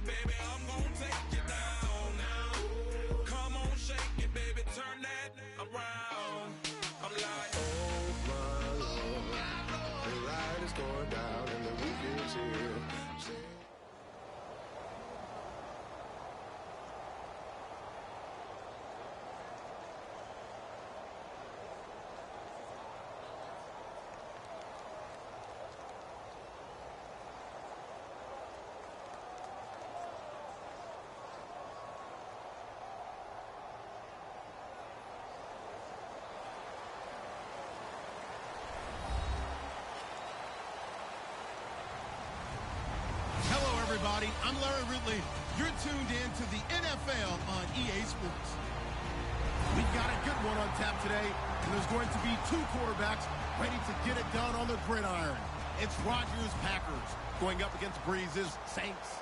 baby, I'm gonna take you down now. Come on, shake it, baby, turn that around. I'm like, oh my Lord, the light is going down and the weekend's here. Everybody, I'm Larry Ridley. You're tuned in to the NFL on EA Sports. We've got a good one on tap today, and there's going to be two quarterbacks ready to get it done on the gridiron. It's Rodgers' Packers going up against Breeze's Saints.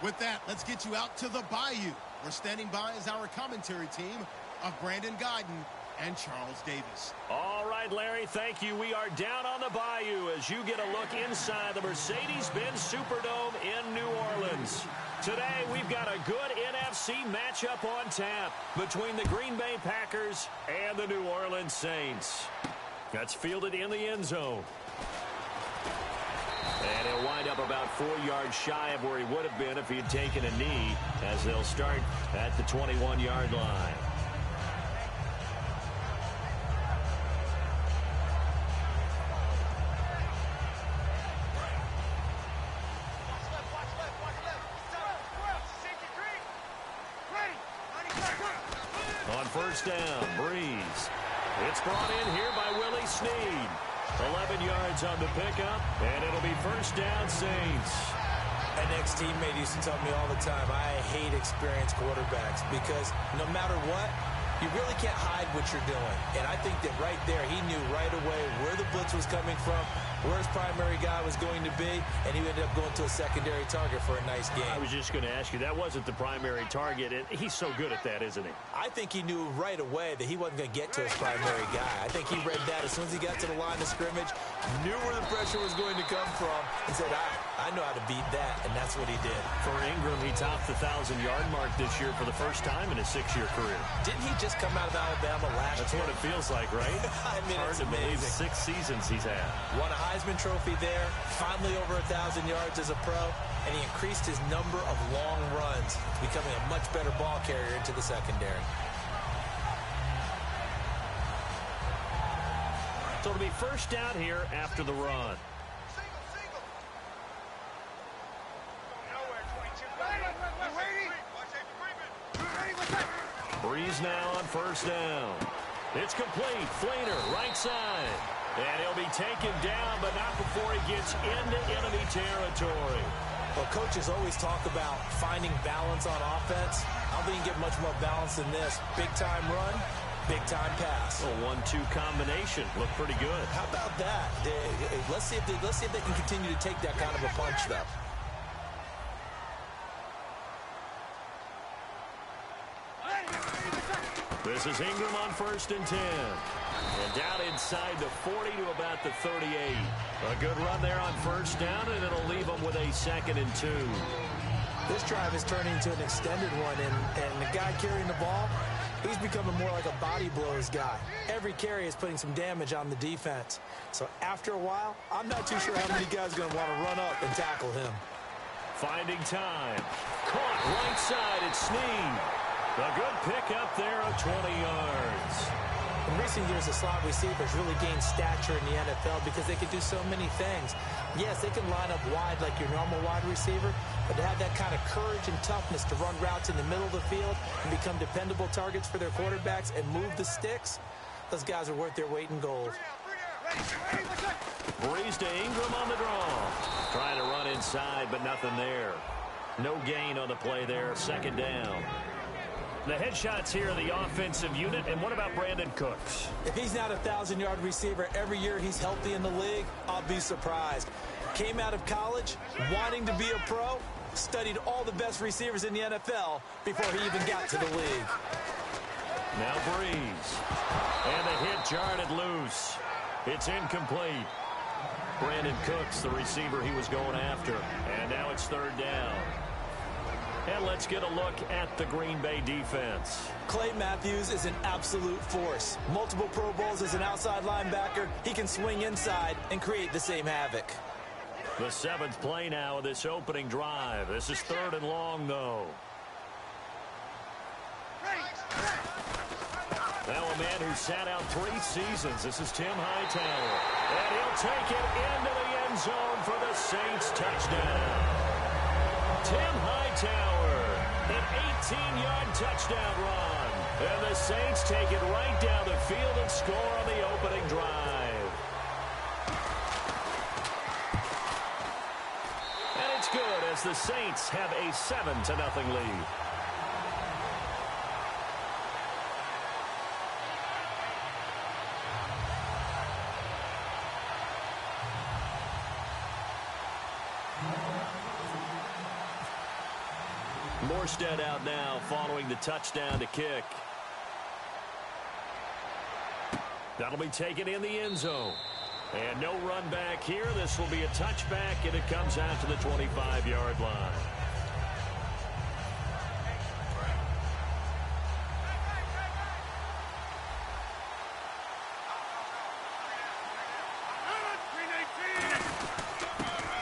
With that, let's get you out to the Bayou. We're standing by as our commentary team of Brandon Guyton and Charles Davis. All right, Larry, thank you. We are down on the Bayou as you get a look inside the Mercedes-Benz Superdome in New Orleans. Today, we've got a good NFC matchup on tap between the Green Bay Packers and the New Orleans Saints. That's fielded in the end zone. And he'll wind up about 4 yards shy of where he would have been if he had taken a knee, as they'll start at the 21-yard line. On first down, Breeze. It's brought in here by Willie Snead. 11 yards on the pickup, and it'll be first down, Saints. An ex-teammate used to tell me all the time, I hate experienced quarterbacks because no matter what, you really can't hide what you're doing. And I think that right there, he knew right away where the blitz was coming from, where his primary guy was going to be, and he ended up going to a secondary target for a nice game. I was just going to ask you, that wasn't the primary target. He's so good at that, isn't he? I think he knew right away that he wasn't going to get to his primary guy. I think he read that as soon as he got to the line of scrimmage, knew where the pressure was going to come from, and said, I know how to beat that, and that's what he did. For Ingram, he topped the 1,000-yard mark this year for the first time in his 6-year career. Didn't he just come out of Alabama last year? That's what it feels like, right? I mean, hard it's to believe amazing. 6 seasons he's had. Won a Heisman Trophy there, finally over 1,000 yards as a pro, and he increased his number of long runs, becoming a much better ball carrier into the secondary. So it'll be first down here after the run. Breeze now on first down. It's complete. Fleener, right side. And he'll be taken down, but not before he gets into enemy territory. Well, coaches always talk about finding balance on offense. I don't think you can get much more balance than this. Big-time run, big-time pass. A 1-2 combination. Looked pretty good. How about that? Let's see if they can continue to take that kind of a punch, though. This is Ingram on first and 10. And down inside the 40 to about the 38. A good run there on first down, and it'll leave them with a 2nd and 2. This drive is turning into an extended one, and the guy carrying the ball, he's becoming more like a body blows guy. Every carry is putting some damage on the defense. So after a while, I'm not too sure how many guys are going to want to run up and tackle him. Finding time. Caught right side, it's Snead. A good pickup there of 20 yards. In recent years, the slot receivers really gained stature in the NFL because they can do so many things. Yes, they can line up wide like your normal wide receiver, but to have that kind of courage and toughness to run routes in the middle of the field and become dependable targets for their quarterbacks and move the sticks, those guys are worth their weight in gold. Breeze to Ingram on the draw. Trying to run inside, but nothing there. No gain on the play there. 2nd down. The headshots here are the offensive unit. And what about Brandon Cooks? If he's not a 1,000-yard receiver every year he's healthy in the league, I'll be surprised. Came out of college wanting to be a pro, studied all the best receivers in the NFL before he even got to the league. Now Breeze. And the hit jarred it loose. It's incomplete. Brandon Cooks, the receiver he was going after. And now it's 3rd down. And let's get a look at the Green Bay defense. Clay Matthews is an absolute force. Multiple Pro Bowls as an outside linebacker. He can swing inside and create the same havoc. The seventh play now of this opening drive. This is 3rd and long, though. Now a man who sat out 3 seasons. This is Tim Hightower. And he'll take it into the end zone for the Saints touchdown. Tim Hightower, an 18-yard touchdown run. And the Saints take it right down the field and score on the opening drive. And it's good as the Saints have a 7-0 lead. Morstead out now following the touchdown to kick. That'll be taken in the end zone. And no run back here. This will be a touchback, and it comes out to the 25-yard line.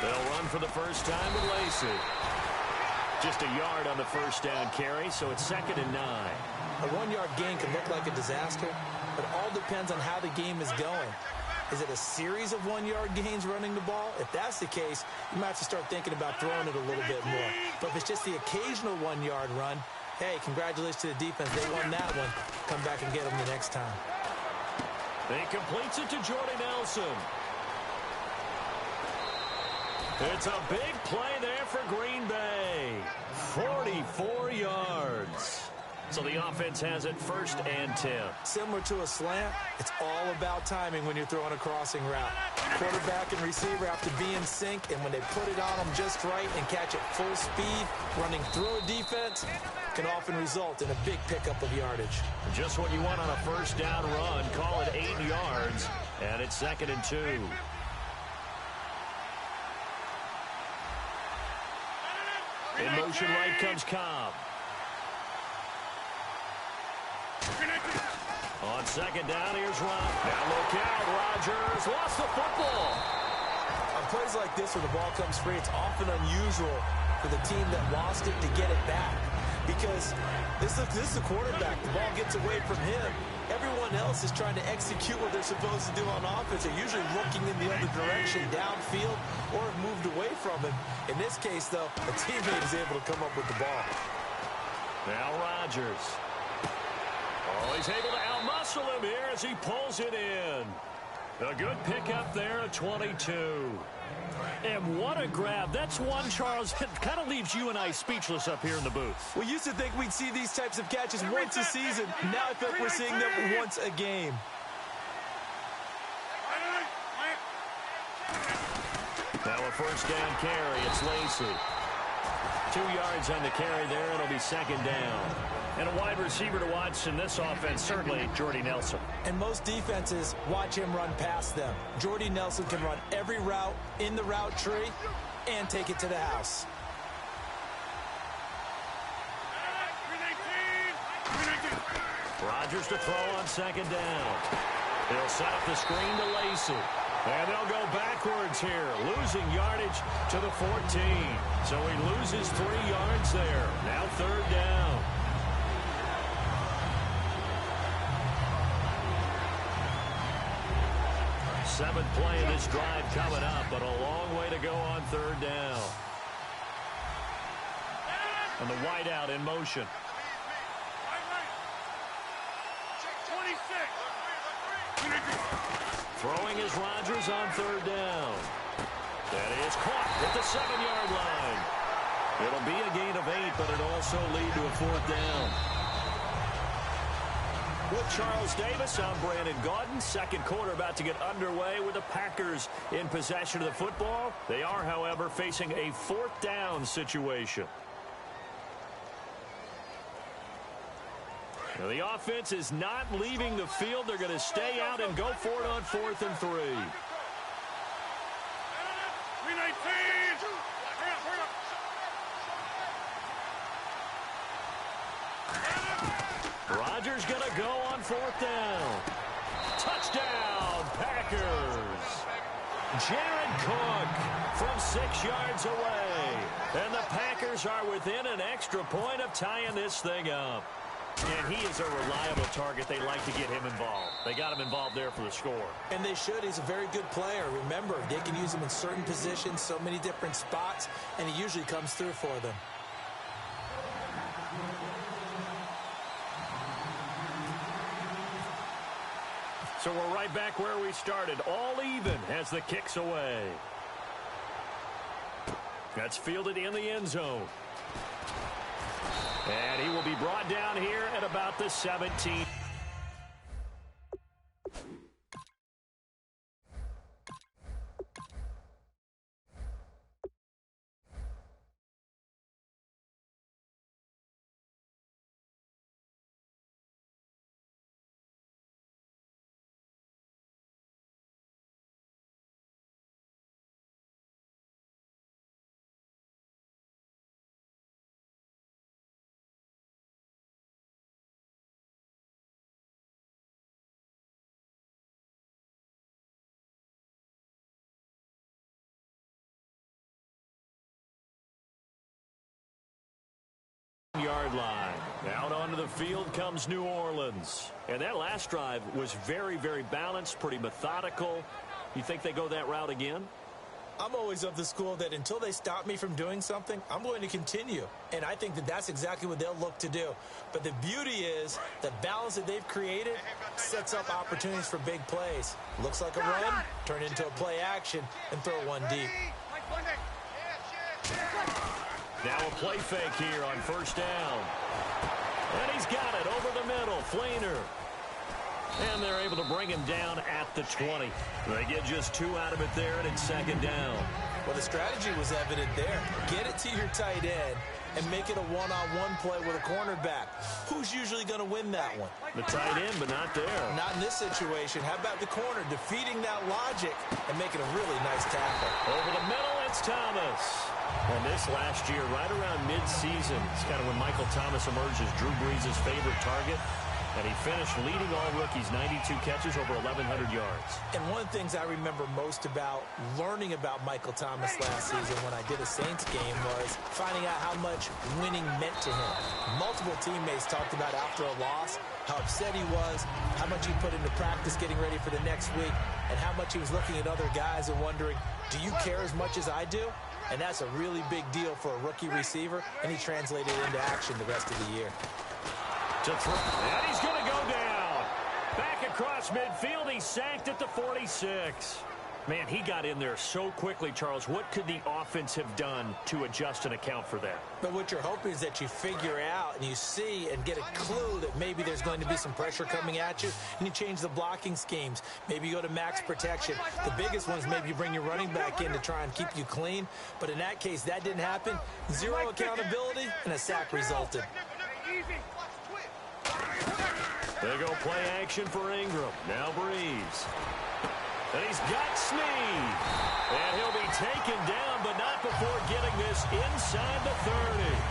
They'll run for the first time with Lacey. Just a yard on the first down carry, so it's 2nd and 9. A 1-yard gain can look like a disaster, but it all depends on how the game is going. Is it a series of 1-yard gains running the ball? If that's the case, you might have to start thinking about throwing it a little bit more. But if it's just the occasional 1-yard run, hey, congratulations to the defense. They won that one. Come back and get them the next time. He completes it to Jordy Nelson. It's a big play there for Green Bay. 44 yards. So the offense has it 1st and 10. Similar to a slant, it's all about timing when you're throwing a crossing route. Quarterback and receiver have to be in sync, and when they put it on them just right and catch it full speed, running through a defense can often result in a big pickup of yardage. Just what you want on a first down run. Call it 8 yards, and it's 2nd and 2. In motion right comes Cobb. On 2nd down, here's Rob. Now look out, Rodgers lost the football. On plays like this where the ball comes free, it's often unusual for the team that lost it to get it back. Because this is the quarterback. The ball gets away from him. Everyone else is trying to execute what they're supposed to do on offense. They're usually looking in the other direction, downfield, or have moved away from him. In this case, though, a teammate is able to come up with the ball. Now Rodgers. Oh, he's able to outmuscle him here as he pulls it in. A good pickup there at 22. And what a grab. That's one, Charles, that kind of leaves you and I speechless up here in the booth. We used to think we'd see these types of catches once a season. Now I feel like we're seeing them once a game. Now a first down carry. It's Lacey. 2 yards on the carry there. It'll be 2nd down. And a wide receiver to watch in this offense, certainly Jordy Nelson. And most defenses watch him run past them. Jordy Nelson can run every route in the route tree and take it to the house. Rodgers to throw on 2nd down. He'll set up the screen to Lacey. And they'll go backwards here, losing yardage to the 14. So he loses 3 yards there. Now 3rd down. Seventh play of this drive coming up, but a long way to go on 3rd down. And the wideout in motion. Throwing is Rodgers on 3rd down. That is caught at the 7-yard line. It'll be a gain of 8, but it'll also lead to a 4th down. With Charles Davis, I'm Brandon Gaudin. Second quarter about to get underway with the Packers in possession of the football. They are, however, facing a 4th down situation. Now, the offense is not leaving the field. They're going to stay out and go for it on 4th and 3. Packers going to go on 4th down. Touchdown, Packers. Jared Cook from 6 yards away. And the Packers are within an extra point of tying this thing up. And he is a reliable target. They like to get him involved. They got him involved there for the score. And they should. He's a very good player. Remember, they can use him in certain positions, so many different spots, and he usually comes through for them. So we're right back where we started. All even as the kick's away. That's fielded in the end zone. And he will be brought down here at about the 17. Yard line. Out onto the field comes New Orleans. And that last drive was very, very balanced, pretty methodical. You think they go that route again? I'm always of the school that until they stop me from doing something, I'm going to continue. And I think that that's exactly what they'll look to do. But the beauty is the balance that they've created sets up opportunities for big plays. Looks like a run, turn into a play action, and throw one deep. Now a play fake here on 1st down. And he's got it over the middle. Flainer. And they're able to bring him down at the 20. They get just 2 out of it there, and it's 2nd down. Well, the strategy was evident there. Get it to your tight end and make it a one-on-one play with a cornerback. Who's usually going to win that one? The tight end, but not there. Not in this situation. How about the corner defeating that logic and making a really nice tackle? Over the middle, it's Thomas. And this last year, right around mid-season, it's kind of when Michael Thomas emerged as Drew Brees' favorite target. And he finished leading all rookies, 92 catches, over 1,100 yards. And one of the things I remember most about learning about Michael Thomas last season when I did a Saints game was finding out how much winning meant to him. Multiple teammates talked about after a loss, how upset he was, how much he put into practice getting ready for the next week, and how much he was looking at other guys and wondering, do you care as much as I do? And that's a really big deal for a rookie receiver, and he translated it into action the rest of the year. To throw, and he's going to go down. Back across midfield, he's sacked at the 46. Man, he got in there so quickly, Charles. What could the offense have done to adjust and account for that? But what you're hoping is that you figure out and you see and get a clue that maybe there's going to be some pressure coming at you, and you change the blocking schemes. Maybe you go to max protection. The biggest one is maybe you bring your running back in to try and keep you clean. But in that case, that didn't happen. Zero accountability, and a sack resulted. They go play action for Ingram. Now Breeze. And he's got Snead. And he'll be taken down, but not before getting this inside the 30.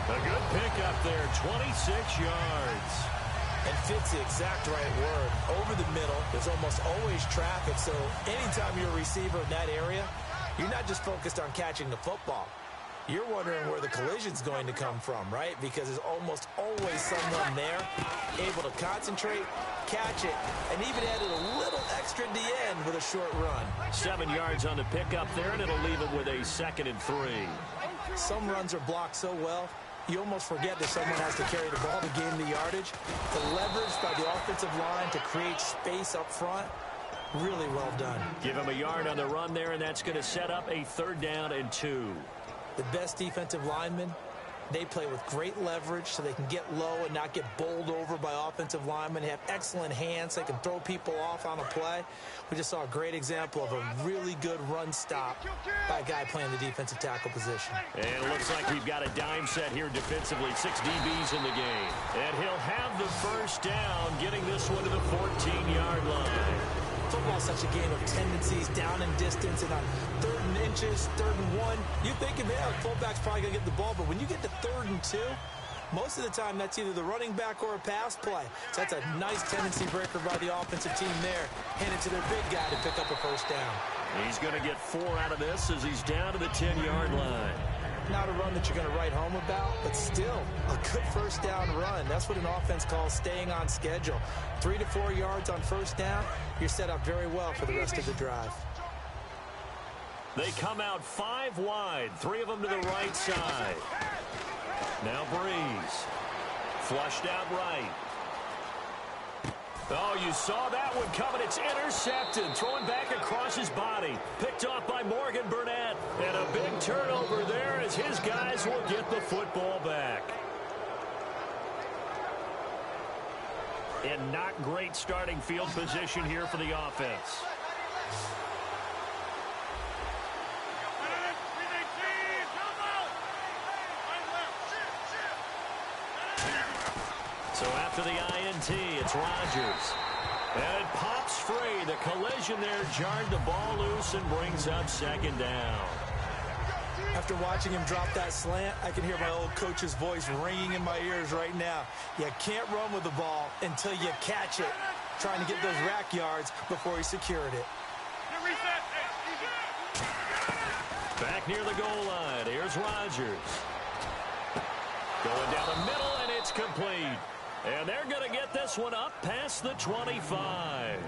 A good pickup there, 26 yards. And fits the exact right word. Over the middle, there's almost always traffic, so anytime you're a receiver in that area, you're not just focused on catching the football. You're wondering where the collision's going to come from, right? Because there's almost always someone there able to concentrate, catch it, and even added a little extra at the end with a short run. 7 yards on the pickup there, and it'll leave it with a 2nd and 3. Some runs are blocked so well, you almost forget that someone has to carry the ball to gain the yardage. The leverage by the offensive line to create space up front, really well done. Give him a yard on the run there, and that's going to set up a 3rd down and 2. The best defensive linemen, they play with great leverage so they can get low and not get bowled over by offensive linemen. They have excellent hands. They can throw people off on a play. We just saw a great example of a really good run stop by a guy playing the defensive tackle position. And it looks like we've got a dime set here defensively. 6 DBs in the game. And he'll have the 1st down, getting this one to the 14-yard line. Football is such a game of tendencies, down and distance, and on 3rd and inches, 3rd and 1, you think, man, the fullback's probably going to get the ball, but when you get to 3rd and 2, Most of the time, that's either the running back or a pass play. So that's a nice tendency breaker by the offensive team there. Hand it to their big guy to pick up a first down. He's going to get 4 out of this as he's down to the 10-yard line. Not a run that you're going to write home about, but still a good first down run. That's what an offense calls staying on schedule. 3 to 4 yards on first down, you're set up very well for the rest of the drive. They come out 5 wide, 3 of them to the right side. Now Breeze. Flushed out right. Oh, you saw that one coming. It's intercepted. Throwing back across his body. Picked off by Morgan Burnett. And a big turnover there as his guys will get the football back. And not great starting field position here for the offense. So after the INT, it's Rodgers. And it pops free. The collision there jarred the ball loose and brings up second down. After watching him drop that slant, I can hear my old coach's voice ringing in my ears right now. You can't run with the ball until you catch it. Trying to get those rack yards before he secured it. Back near the goal line. Here's Rodgers. Going down the middle, and it's complete. And they're going to get this one up past the 25.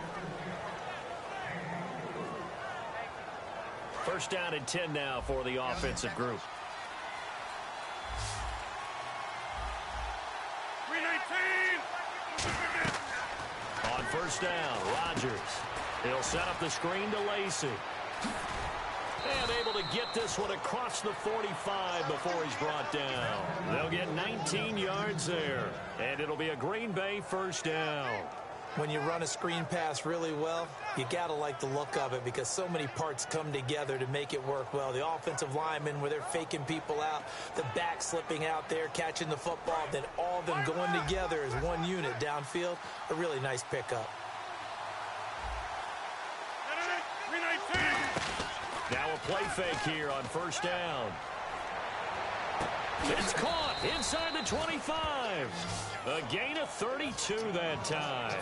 First down and 10 now for the offensive group. On first down, Rodgers. He'll set up the screen to Lacy. And able to get this one across the 45 before he's brought down. They'll get 19 yards there. And it'll be a Green Bay first down. When you run a screen pass really well, you got to like the look of it because so many parts come together to make it work well. The offensive linemen, where they're faking people out, the back slipping out there, catching the football, then all of them going together as one unit downfield. A really nice pickup. Now a play fake here on first down. It's caught inside the 25. A gain of 32 that time.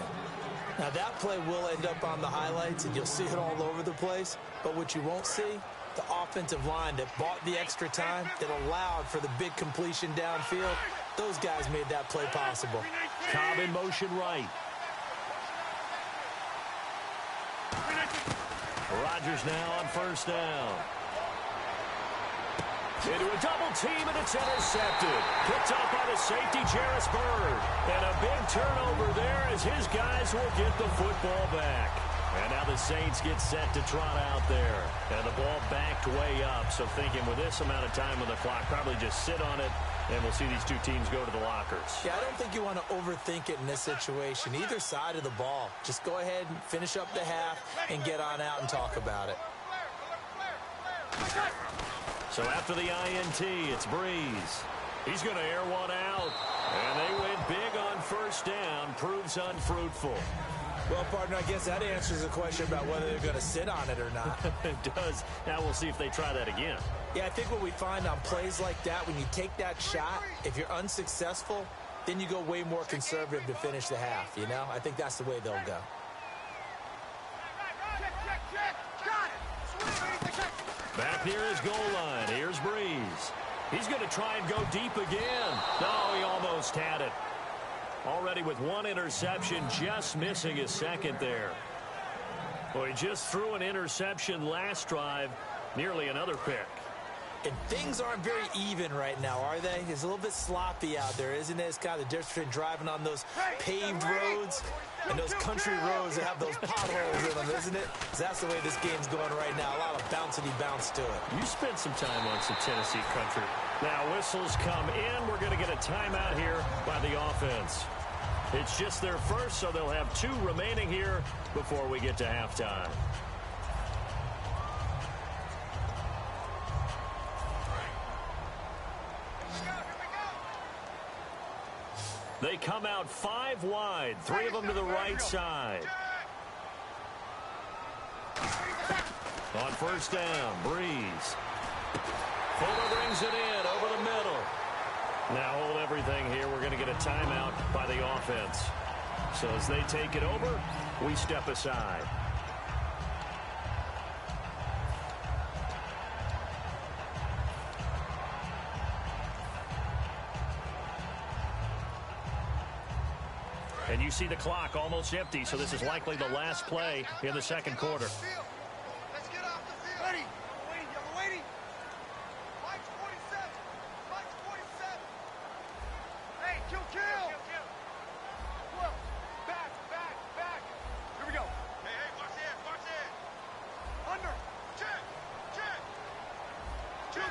Now that play will end up on the highlights, and you'll see it all over the place. But what you won't see, the offensive line that bought the extra time, that allowed for the big completion downfield, those guys made that play possible. Cobb in motion right. Rodgers now on first down. Into a double team, and it's intercepted. Picked up by the safety, Jarris Byrd. And a big turnover there as his guys will get the football back. And now the Saints get set to trot out there. And the ball backed way up. So thinking with this amount of time on the clock, probably just sit on it, and we'll see these two teams go to the lockers. Yeah, I don't think you want to overthink it in this situation. Either side of the ball. Just go ahead and finish up the half and get on out and talk about it. So after the INT, it's Breeze. He's going to air one out. And they went big on first down. Proves unfruitful. Well, partner, I guess that answers the question about whether they're going to sit on it or not. It does. Now we'll see if they try that again. Yeah, I think what we find on plays like that, when you take that shot, if you're unsuccessful, then you go way more conservative to finish the half, you know? I think that's the way they'll go. Back near his goal line. Here's Breeze. He's going to try and go deep again. No, he almost had it. Already with one interception, just missing his second there. Well, he just threw an interception last drive, nearly another pick. And things aren't very even right now, are they? It's a little bit sloppy out there, isn't it? It's kind of the difference between driving on those paved roads and those country roads that have those potholes in them, isn't it? 'Cause that's the way this game's going right now. A lot of bouncy bounce to it. You spent some time on some Tennessee country. Now whistles come in. We're going to get a timeout here by the offense. It's just their first, so they'll have 2 remaining here before we get to halftime. They come out 5 wide, 3 of them to the right side. On first down, Breeze. Fuller brings it in over the middle. Now hold everything here. We're going to get a timeout by the offense. So as they take it over, we step aside. And you see the clock almost empty, so this is likely the last play in the second quarter. Let's get off the field. Ready. You're waiting. Mike's 47. Mike's 47. Hey, kill. Whoa. Back. Here we go. Hey, watch it. Under. Check. Kill.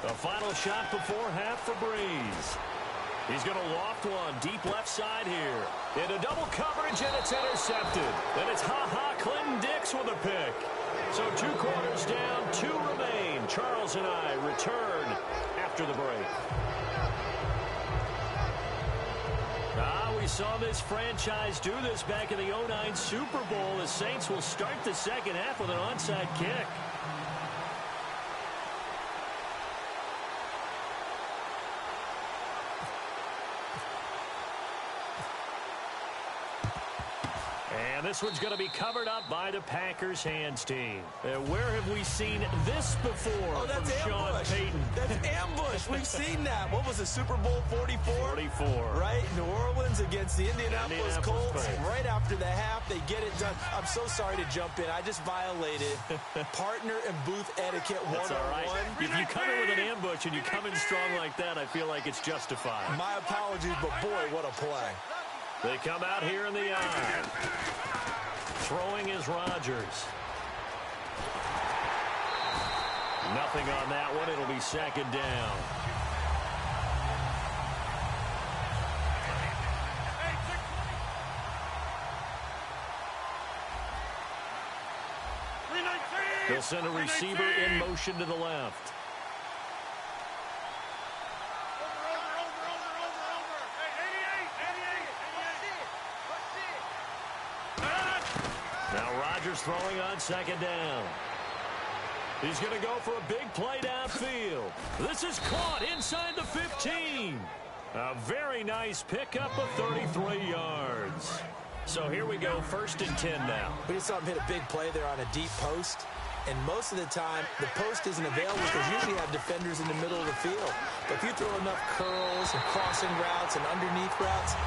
The final shot before half for Breeze. He's going to loft one deep left side here. Into double coverage, and it's intercepted. And it's Clinton Dix with a pick. So 2 quarters down, 2 remain. Charles and I return after the break. We saw this franchise do this back in the 09 Super Bowl. The Saints will start the second half with an onside kick. And this one's going to be covered up by the Packers hands team. Where have we seen this before? Oh, that's from ambush. Sean Payton? That's ambush. We've seen that. What was it, Super Bowl 44? 44. Right? New Orleans against the Indianapolis Colts. Right after the half, they get it done. I'm so sorry to jump in. I just violated partner and booth etiquette 101. That's all right. If you come in with an ambush and you come in strong like that, I feel like it's justified. My apologies, but boy, what a play. They come out here in the eye. Throwing is Rodgers. Nothing on that one. It'll be second down. They'll send a receiver in motion to the left. Now Rodgers throwing on second down. He's going to go for a big play downfield. This is caught inside the 15. A very nice pickup of 33 yards. So here we go, 1st and 10 now. We just saw him hit a big play there on a deep post. And most of the time, the post isn't available because you usually have defenders in the middle of the field. But if you throw enough curls and crossing routes and underneath routes,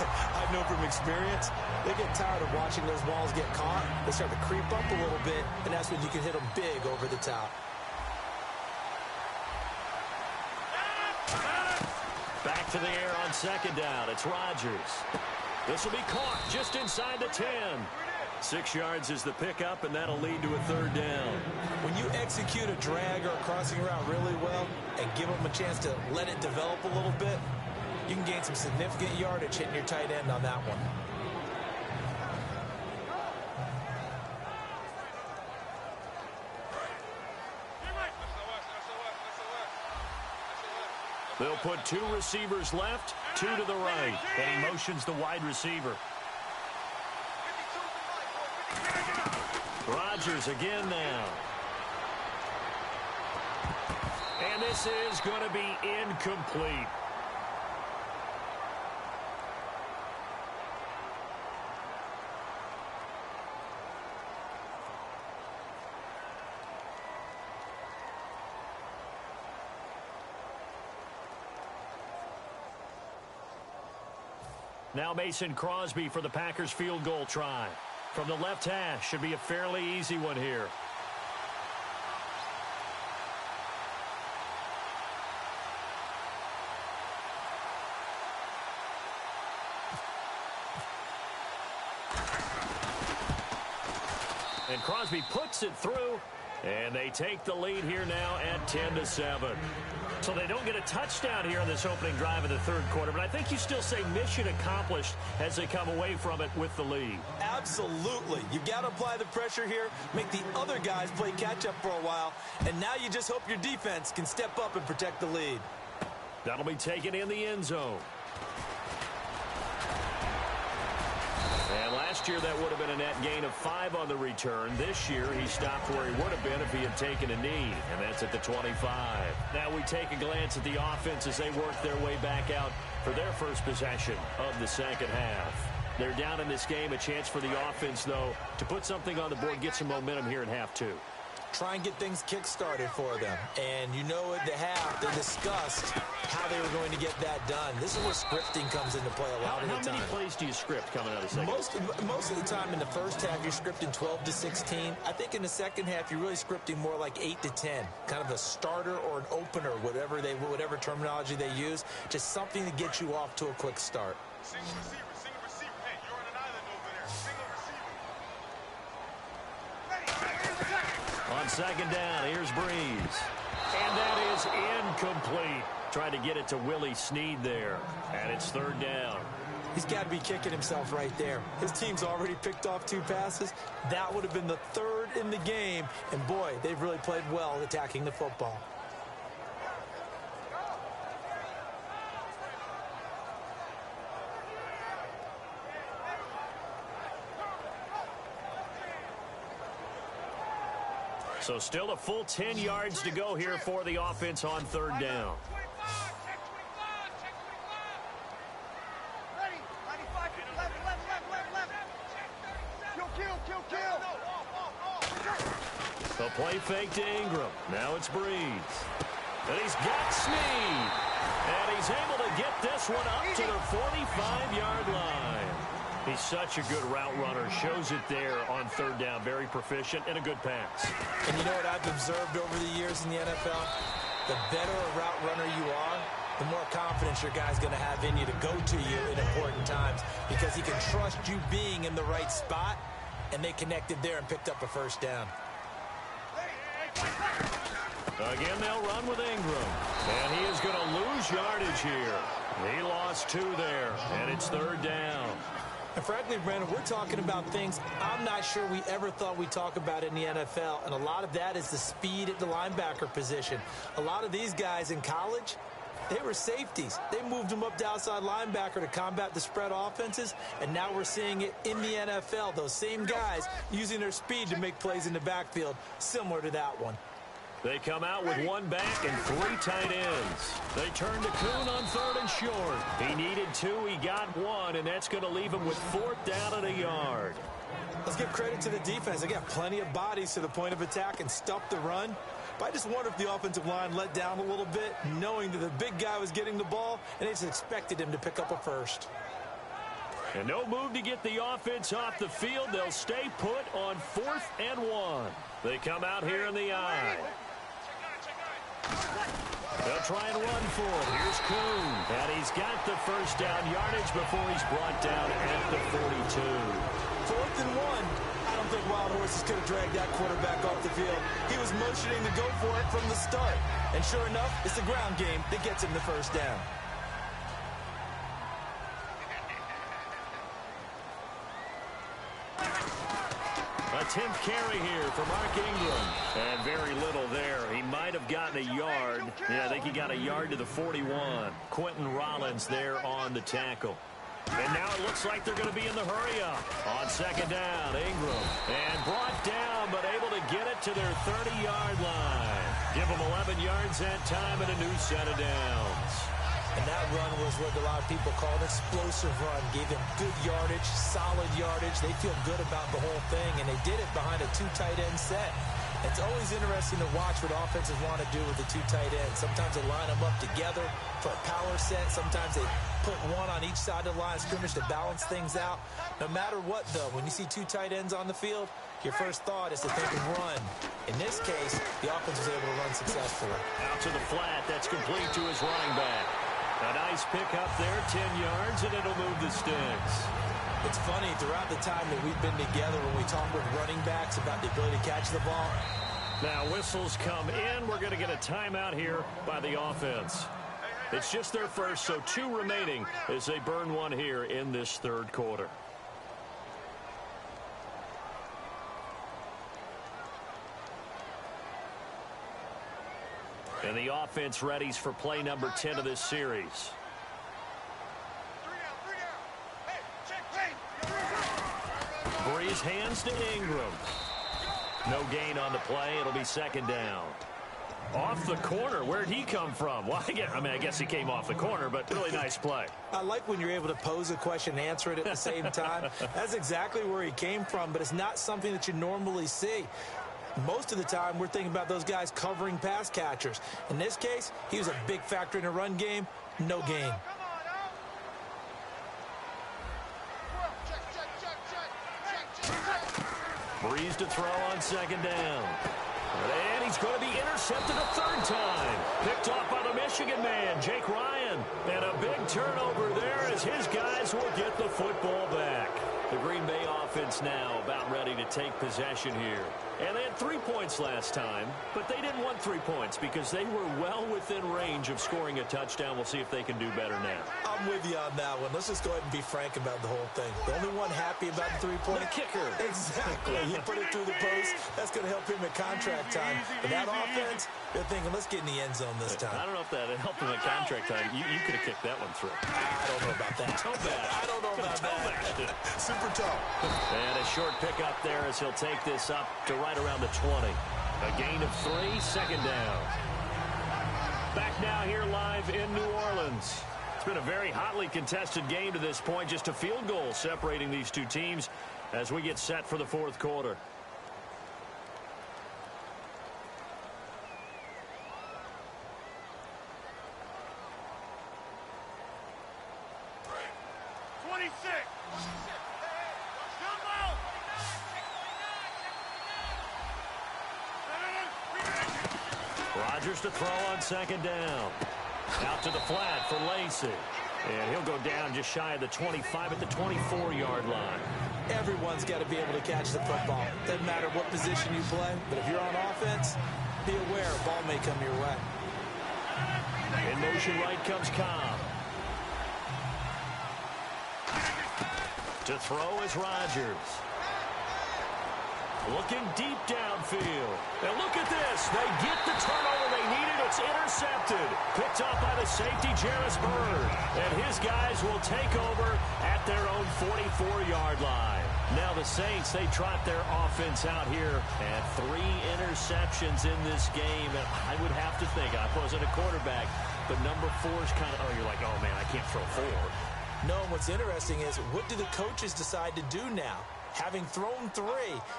I know from experience, they get tired of watching those balls get caught. They start to creep up a little bit, and that's when you can hit them big over the top. Back to the air on second down. It's Rodgers. This will be caught just inside the 10. 6 yards is the pickup, and that'll lead to a third down. When you execute a drag or a crossing route really well and give them a chance to let it develop a little bit, you can gain some significant yardage hitting your tight end on that one. They'll put 2 receivers left, 2 to the right, and he motions the wide receiver. Rodgers again now. And this is going to be incomplete. Now Mason Crosby for the Packers field goal try. From the left hash, should be a fairly easy one here. And Crosby puts it through, and they take the lead here now at 10-7. So they don't get a touchdown here in this opening drive of the third quarter, but I think you still say mission accomplished as they come away from it with the lead. Absolutely. You've got to apply the pressure here, make the other guys play catch-up for a while, and now you just hope your defense can step up and protect the lead. That'll be taken in the end zone. And Last year, that would have been a net gain of 5 on the return. This year, he stopped where he would have been if he had taken a knee, and that's at the 25. Now we take a glance at the offense as they work their way back out for their first possession of the second half. They're down in this game. A chance for the offense, though, to put something on the board, get some momentum here in half two. Try and get things kick-started for them. And you know at the half, they discussed how they were going to get that done. This is where scripting comes into play a lot of the time. How many plays do you script coming out of the second half? Most of the time in the first half, you're scripting 12 to 16. I think in the second half, you're really scripting more like 8 to 10. Kind of a starter or an opener, whatever terminology they use. Just something to get you off to a quick start. Single receiver. Hey, you're on an island over there. Single receiver. Ready. On second down, here's Breeze. And that is incomplete. Trying to get it to Willie Snead there. And it's third down. He's got to be kicking himself right there. His team's already picked off 2 passes. That would have been the 3rd in the game. And, boy, they've really played well attacking the football. So still a full 10 yards to go here for the offense on third down. Ready. 95, 11. Kill. The play fake to Ingram. Now it's Breeze. And he's got Snead. And he's able to get this one up to the 45-yard line. He's such a good route runner. Shows it there on third down. Very proficient and a good pass. And you know what I've observed over the years in the NFL? The better a route runner you are, the more confidence your guy's going to have in you to go to you in important times because he can trust you being in the right spot, and they connected there and picked up a first down. Again, they'll run with Ingram. And he is going to lose yardage here. He lost 2 there, and it's third down. And frankly, Brandon, we're talking about things I'm not sure we ever thought we'd talk about in the NFL. And a lot of that is the speed at the linebacker position. A lot of these guys in college, they were safeties. They moved them up to outside linebacker to combat the spread offenses. And now we're seeing it in the NFL. Those same guys using their speed to make plays in the backfield, similar to that one. They come out with 1 back and 3 tight ends. They turn to Kuhn on 3rd and short. He needed 2. He got 1, and that's going to leave him with 4th down and a yard. Let's give credit to the defense. They got plenty of bodies to the point of attack and stuffed the run. But I just wonder if the offensive line let down a little bit, knowing that the big guy was getting the ball, and they just expected him to pick up a first. And no move to get the offense off the field. They'll stay put on 4th and 1. They come out here in the eye. They'll try and run for it. Here's Kuhn. And he's got the first down yardage before he's brought down at the 42. 4th and 1. I don't think Wild Horses could have dragged that quarterback off the field. He was motioning to go for it from the start. And sure enough, it's the ground game that gets him the first down. A 10th carry here for Mark Ingram. And very little there. He might have gotten a yard. Yeah, I think he got a yard to the 41. Quentin Rollins there on the tackle. And now it looks like they're going to be in the hurry-up. On second down, Ingram. And brought down, but able to get it to their 30-yard line. Give them 11 yards that time and a new set of downs. And that run was what a lot of people call an explosive run. Gave them good yardage, solid yardage. They feel good about the whole thing, and they did it behind a 2 tight end set. It's always interesting to watch what offenses want to do with the 2 tight ends. Sometimes they line them up together for a power set. Sometimes they put one on each side of the line of scrimmage to balance things out. No matter what, though, when you see 2 tight ends on the field, your first thought is to think of run. In this case, the offense was able to run successfully. Out to the flat. That's complete to his running back. A nice pick up there, 10 yards, and it'll move the sticks. It's funny, throughout the time that we've been together, when we talk with running backs about the ability to catch the ball. Now whistles come in. We're going to get a timeout here by the offense. It's just their first, so 2 remaining as they burn 1 here in this third quarter. And the offense readies for play number 10 of this series. 3 out. Hey, check. Breeze hands to Ingram. No gain on the play. It'll be second down. Off the corner. Where'd he come from? Well, I guess he came off the corner, but really nice play. I like when you're able to pose a question and answer it at the same time. That's exactly where he came from, but it's not something that you normally see. Most of the time, we're thinking about those guys covering pass catchers. In this case, he was a big factor in the run game. No gain. Breeze to throw on second down. And he's going to be intercepted a third time. Picked off by the Michigan man, Jake Ryan. And a big turnover there as his guys will get the football back. The Green Bay offense now about ready to take possession here. And they had 3 points last time, but they didn't want 3 points because they were well within range of scoring a touchdown. We'll see if they can do better now. I'm with you on that one. Let's just go ahead and be frank about the whole thing. The only one happy about the 3-point. The kicker. Exactly. He put it through the post. That's going to help him at contract time. But that offense, they're thinking, let's get in the end zone this time. I don't know if that helped him at contract time. You could have kicked that one through. I don't know about that. Toe bash. I don't know about that. Super toe. And a short pickup there as he'll take this up to right around the 20. A gain of 3, second down. Back now here live in New Orleans. It's been a very hotly contested game to this point. Just a field goal separating these two teams as we get set for the fourth quarter. Rodgers to throw on second down. Out to the flat for Lacey. And he'll go down just shy of the 25 at the 24-yard line. Everyone's got to be able to catch the football. Doesn't matter what position you play, but if you're on offense, be aware a ball may come your way. In motion right comes Cobb. To throw is Rodgers. Looking deep downfield. And look at this. They get the turnover they needed. It's intercepted. Picked up by the safety, Jarvis Byrd. And his guys will take over at their own 44-yard line. Now the Saints, they trot their offense out here. And 3 interceptions in this game. And I would have to think, I wasn't a quarterback, but number 4 is kind of, you're like, oh, man, I can't throw 4. No, what's interesting is what do the coaches decide to do now? Having thrown 3,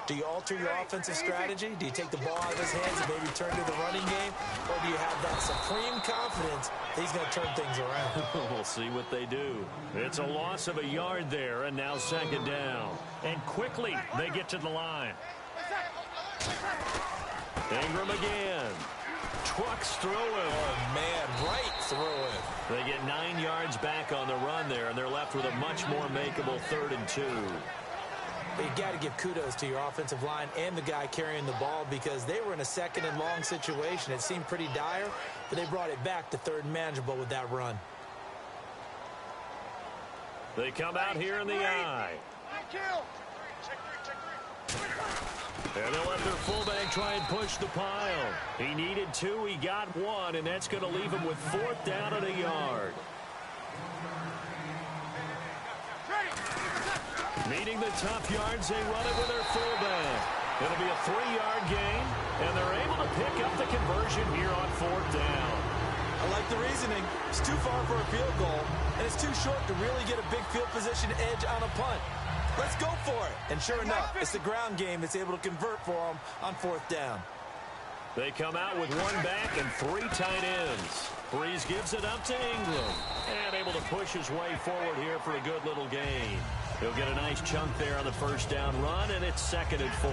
do you alter your offensive strategy? Do you take the ball out of his hands and maybe turn to the running game? Or do you have that supreme confidence that he's going to turn things around? We'll see what they do. It's a loss of a yard there, and now second down. And quickly, they get to the line. Ingram again. Trucks through him. Oh, man, right through him. They get 9 yards back on the run there, and they're left with a much more makeable 3rd and 2. But you got to give kudos to your offensive line and the guy carrying the ball because they were in a 2nd and long situation. It seemed pretty dire, but they brought it back to 3rd and manageable with that run. They come out here in the eye. And they'll let their fullback try and push the pile. He needed 2, he got 1, and that's going to leave him with 4th down and a yard. Meeting the tough yards, they run it with their fullback. It'll be a 3-yard gain, and they're able to pick up the conversion here on 4th down. I like the reasoning. It's too far for a field goal, and it's too short to really get a big field position edge on a punt. Let's go for it. And sure enough, it's the ground game that's able to convert for them on 4th down. They come out with 1 back and 3 tight ends. Breeze gives it up to Ingram. And able to push his way forward here for a good little gain. He'll get a nice chunk there on the 1st down run, and it's 2nd and 4.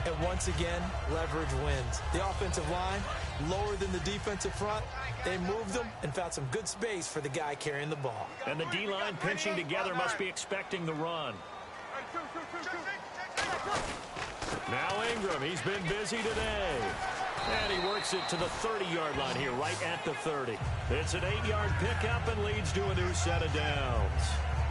And once again, leverage wins. The offensive line, lower than the defensive front. They moved them and found some good space for the guy carrying the ball. And the D-line pinching together must be expecting the run. Now Ingram, he's been busy today. And he works it to the 30-yard line here, right at the 30. It's an 8-yard pickup and leads to a new set of downs.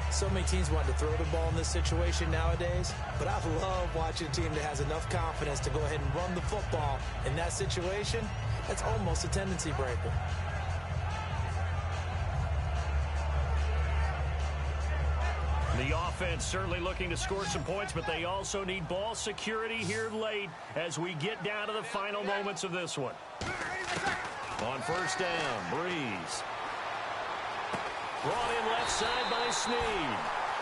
So many teams want to throw the ball in this situation nowadays, but I love watching a team that has enough confidence to go ahead and run the football. In that situation, that's almost a tendency breaker. The offense certainly looking to score some points, but they also need ball security here late as we get down to the final moments of this one. On first down, Breeze. Brought in left side by Snead.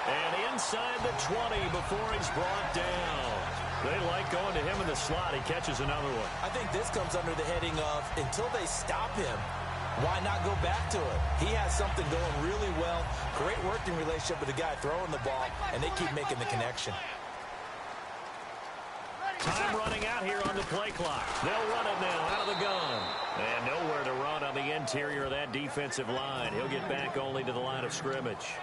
And inside the 20 before he's brought down. They like going to him in the slot. He catches another one. I think this comes under the heading of until they stop him, why not go back to it? He has something going really well. Great working relationship with the guy throwing the ball, and they keep making the connection. Time running out here on the play clock. They'll run it now out of the gun. And nowhere to run on the interior of that defensive line. He'll get back only to the line of scrimmage.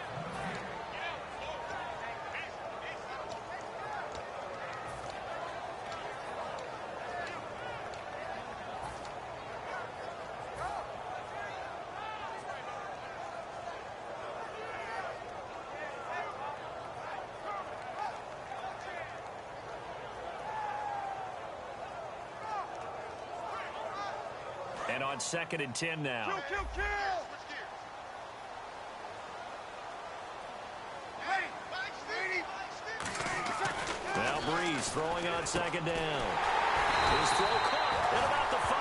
And on 2nd and 10 now. Kill. Now Breeze throwing on 2nd down. His throw caught at about the 5.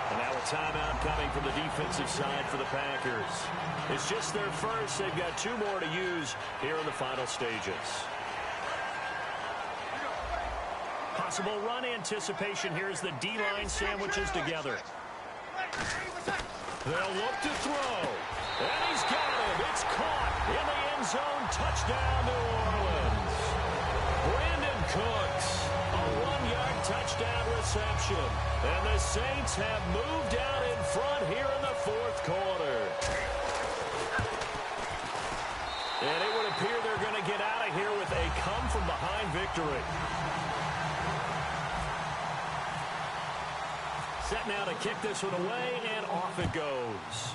And now a timeout coming from the defensive side for the Packers. It's just their first. They've got 2 more to use here in the final stages. Possible run anticipation here as the D-line sandwiches together. They'll look to throw. And he's got him. It's caught in the end zone. Touchdown, New Orleans. Brandon Cooks, a 1-yard touchdown reception. And the Saints have moved out in front here in the 4th quarter. And it would appear they're going to get out of here with a come-from-behind victory. Set now to kick this one away, and off it goes.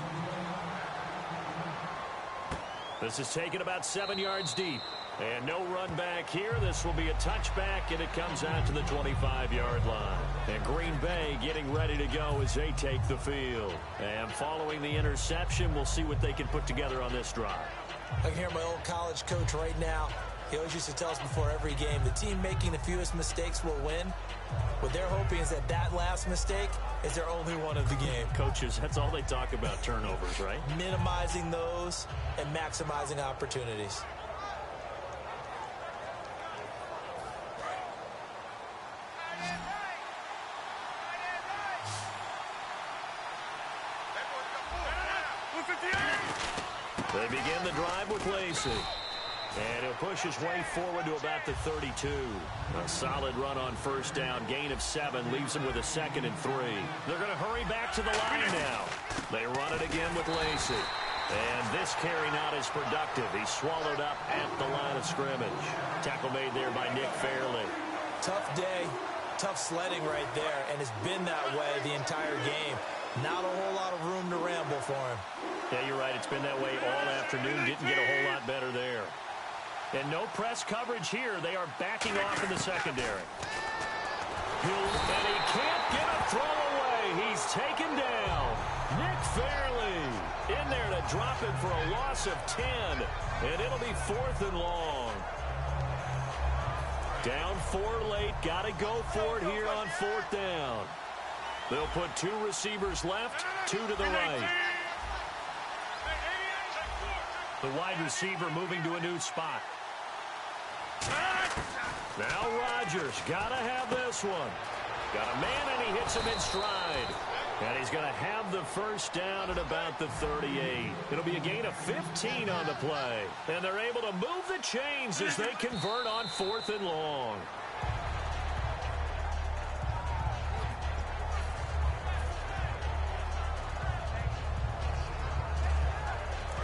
This is taken about 7 yards deep. And no run back here. This will be a touchback, and it comes out to the 25-yard line. And Green Bay getting ready to go as they take the field. And following the interception, we'll see what they can put together on this drive. I can hear my old college coach right now. He always used to tell us before every game, the team making the fewest mistakes will win. What they're hoping is that last mistake is their only one of the game. Coaches, that's all they talk about, turnovers, right? Minimizing those and maximizing opportunities. They begin the drive with Lacey. And he'll push his way forward to about the 32. A solid run on first down. Gain of 7 leaves him with a 2nd and 3. They're going to hurry back to the line now. They run it again with Lacey. And this carry not as productive. He's swallowed up at the line of scrimmage. Tackle made there by Nick Fairley. Tough day, tough sledding right there, and it's been that way the entire game. Not a whole lot of room to ramble for him. Yeah, you're right. It's been that way all afternoon. Didn't get a whole lot better there. And no press coverage here. They are backing off in the secondary. And he can't get a throw away. He's taken down. Nick Fairley in there to drop it for a loss of 10. And it'll be 4th and long. Down 4 late. Got to go for it here on 4th down. They'll put 2 receivers left, 2 to the right. The wide receiver moving to a new spot. Now Rodgers got to have this one. Got a man, and he hits him in stride. And he's going to have the first down at about the 38. It'll be a gain of 15 on the play. And they're able to move the chains as they convert on 4th and long.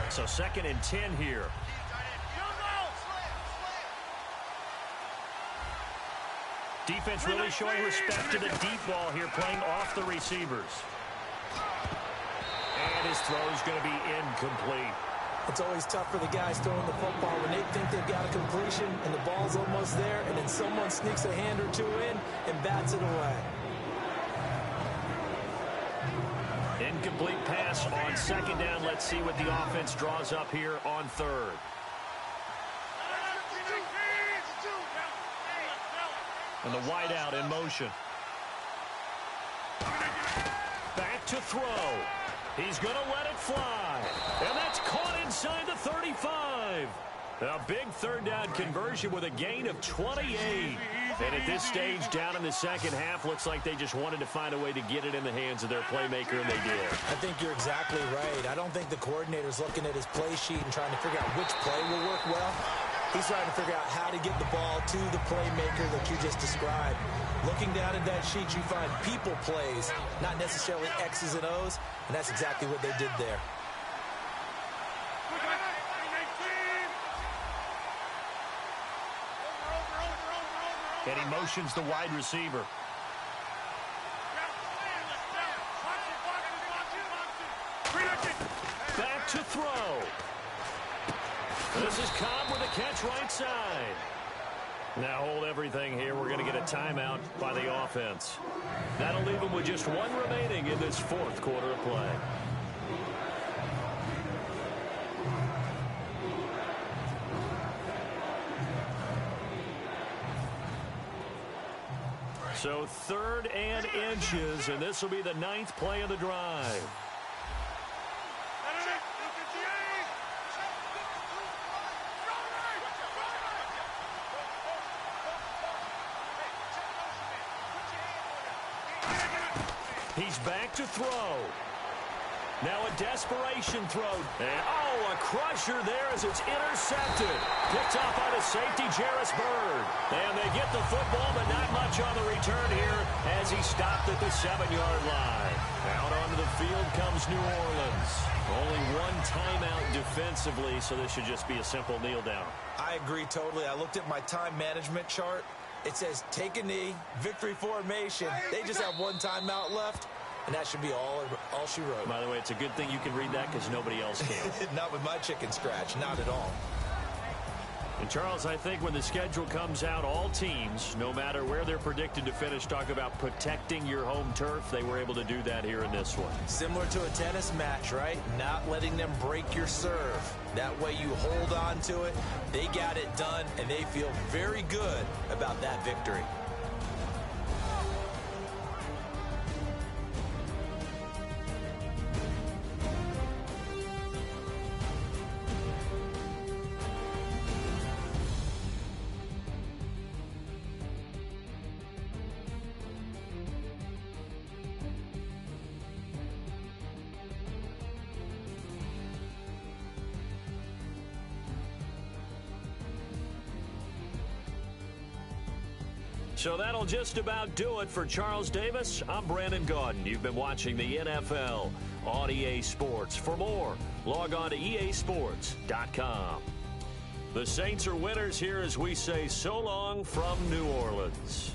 So 2nd and 10 here. Defense really showing respect to the deep ball here, playing off the receivers. And his throw is going to be incomplete. It's always tough for the guys throwing the football when they think they've got a completion and the ball's almost there, and then someone sneaks a hand or 2 in and bats it away. Incomplete pass on 2nd down. Let's see what the offense draws up here on 3rd. And the wideout in motion. Back to throw. He's going to let it fly. And that's caught inside the 35. A big third down conversion with a gain of 28. And at this stage, down in the second half, looks like they just wanted to find a way to get it in the hands of their playmaker, and they did. I think you're exactly right. I don't think the coordinator's looking at his play sheet and trying to figure out which play will work well. He's trying to figure out how to get the ball to the playmaker that you just described. Looking down at that sheet, you find people plays, not necessarily X's and O's, and that's exactly what they did there. And he motions the wide receiver. Back to throw. This is Cobb with a catch right side. Now hold everything here. We're going to get a timeout by the offense. That'll leave them with just one remaining in this fourth quarter of play. So 3rd and inches, and this will be the 9th play of the drive. He's back to throw. Now a desperation throw. And, a crusher there as it's intercepted. Picked off by the safety, Jarris Byrd. And they get the football, but not much on the return here as he stopped at the 7-yard line. Out onto the field comes New Orleans. Only one timeout defensively, so this should just be a simple kneel down. I agree totally. I looked at my time management chart. It says take a knee, victory formation. They just have one timeout left. And that should be all she wrote. By the way, it's a good thing you can read that because nobody else can. Not with my chicken scratch. Not at all. And, Charles, I think when the schedule comes out, all teams, no matter where they're predicted to finish, talk about protecting your home turf. They were able to do that here in this one. Similar to a tennis match, right? Not letting them break your serve. That way you hold on to it. They got it done, and they feel very good about that victory. So that'll just about do it for Charles Davis. I'm Brandon Gaudin. You've been watching the NFL on EA Sports. For more, log on to easports.com. The Saints are winners here as we say so long from New Orleans.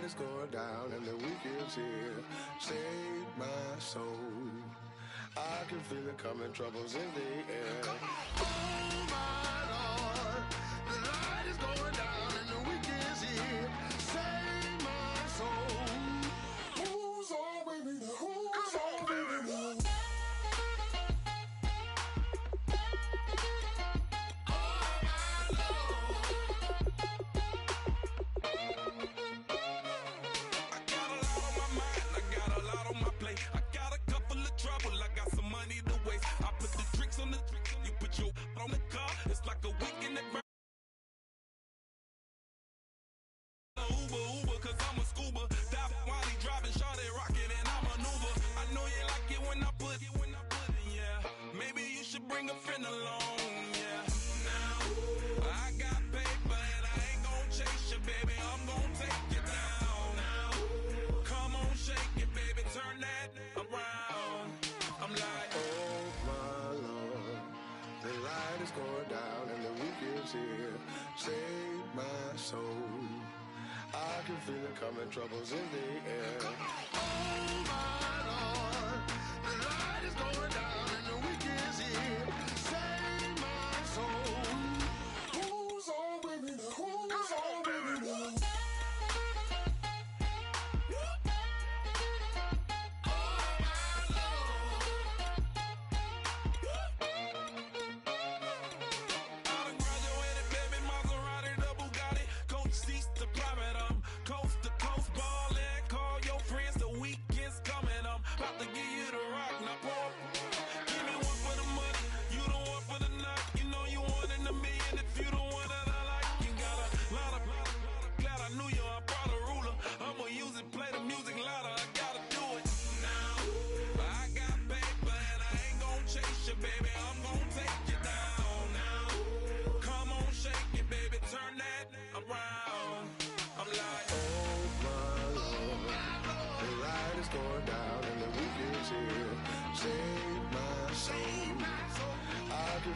is going down and the week is here. Save my soul. I can feel it coming, troubles in the air. Oh my Lord, the light is going down and the week is here. Save my soul. Who's on with me now? Who's on with me now? Bring a friend along, yeah. Now, I got paper and I ain't gon' chase you, baby. I'm gon' take you down. Now, come on, shake it, baby. Turn that around. I'm like, oh my Lord, the light is going down and the week is here. Save my soul. I can feel it coming, troubles in the air. Oh my Lord, the light is going down and the week is here. Save my soul. Who's on with me now? Who's on with me now?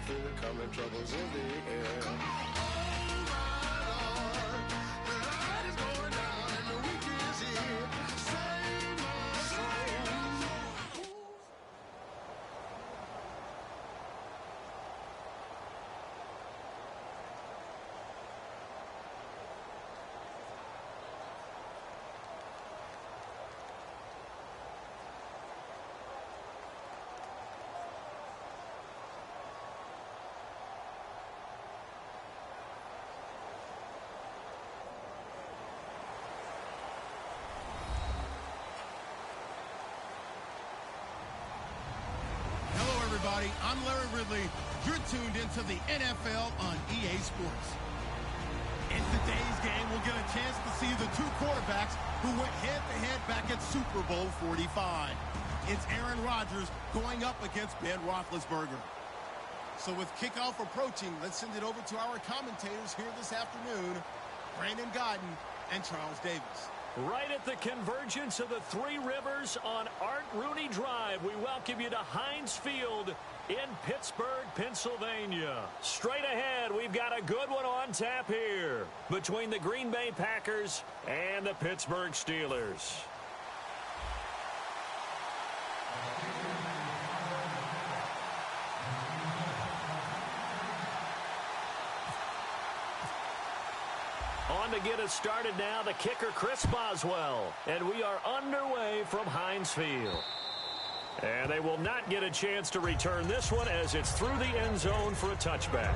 Feel it coming, troubles in the air. Oh my Lord, the light is going down and the week is here. Save my soul. Everybody, I'm Larry Ridley. You're tuned into the NFL on EA Sports. In today's game, we'll get a chance to see the two quarterbacks who went head-to-head back at Super Bowl 45. It's Aaron Rodgers going up against Ben Roethlisberger. So with kickoff approaching, let's send it over to our commentators here this afternoon, Brandon Godden and Charles Davis. Right at the convergence of the Three Rivers on Art Rooney Drive, we welcome you to Heinz Field in Pittsburgh, Pennsylvania. Straight ahead, we've got a good one on tap here between the Green Bay Packers and the Pittsburgh Steelers. On to get us started now, the kicker, Chris Boswell. And we are underway from Heinz Field. And they will not get a chance to return this one as it's through the end zone for a touchback.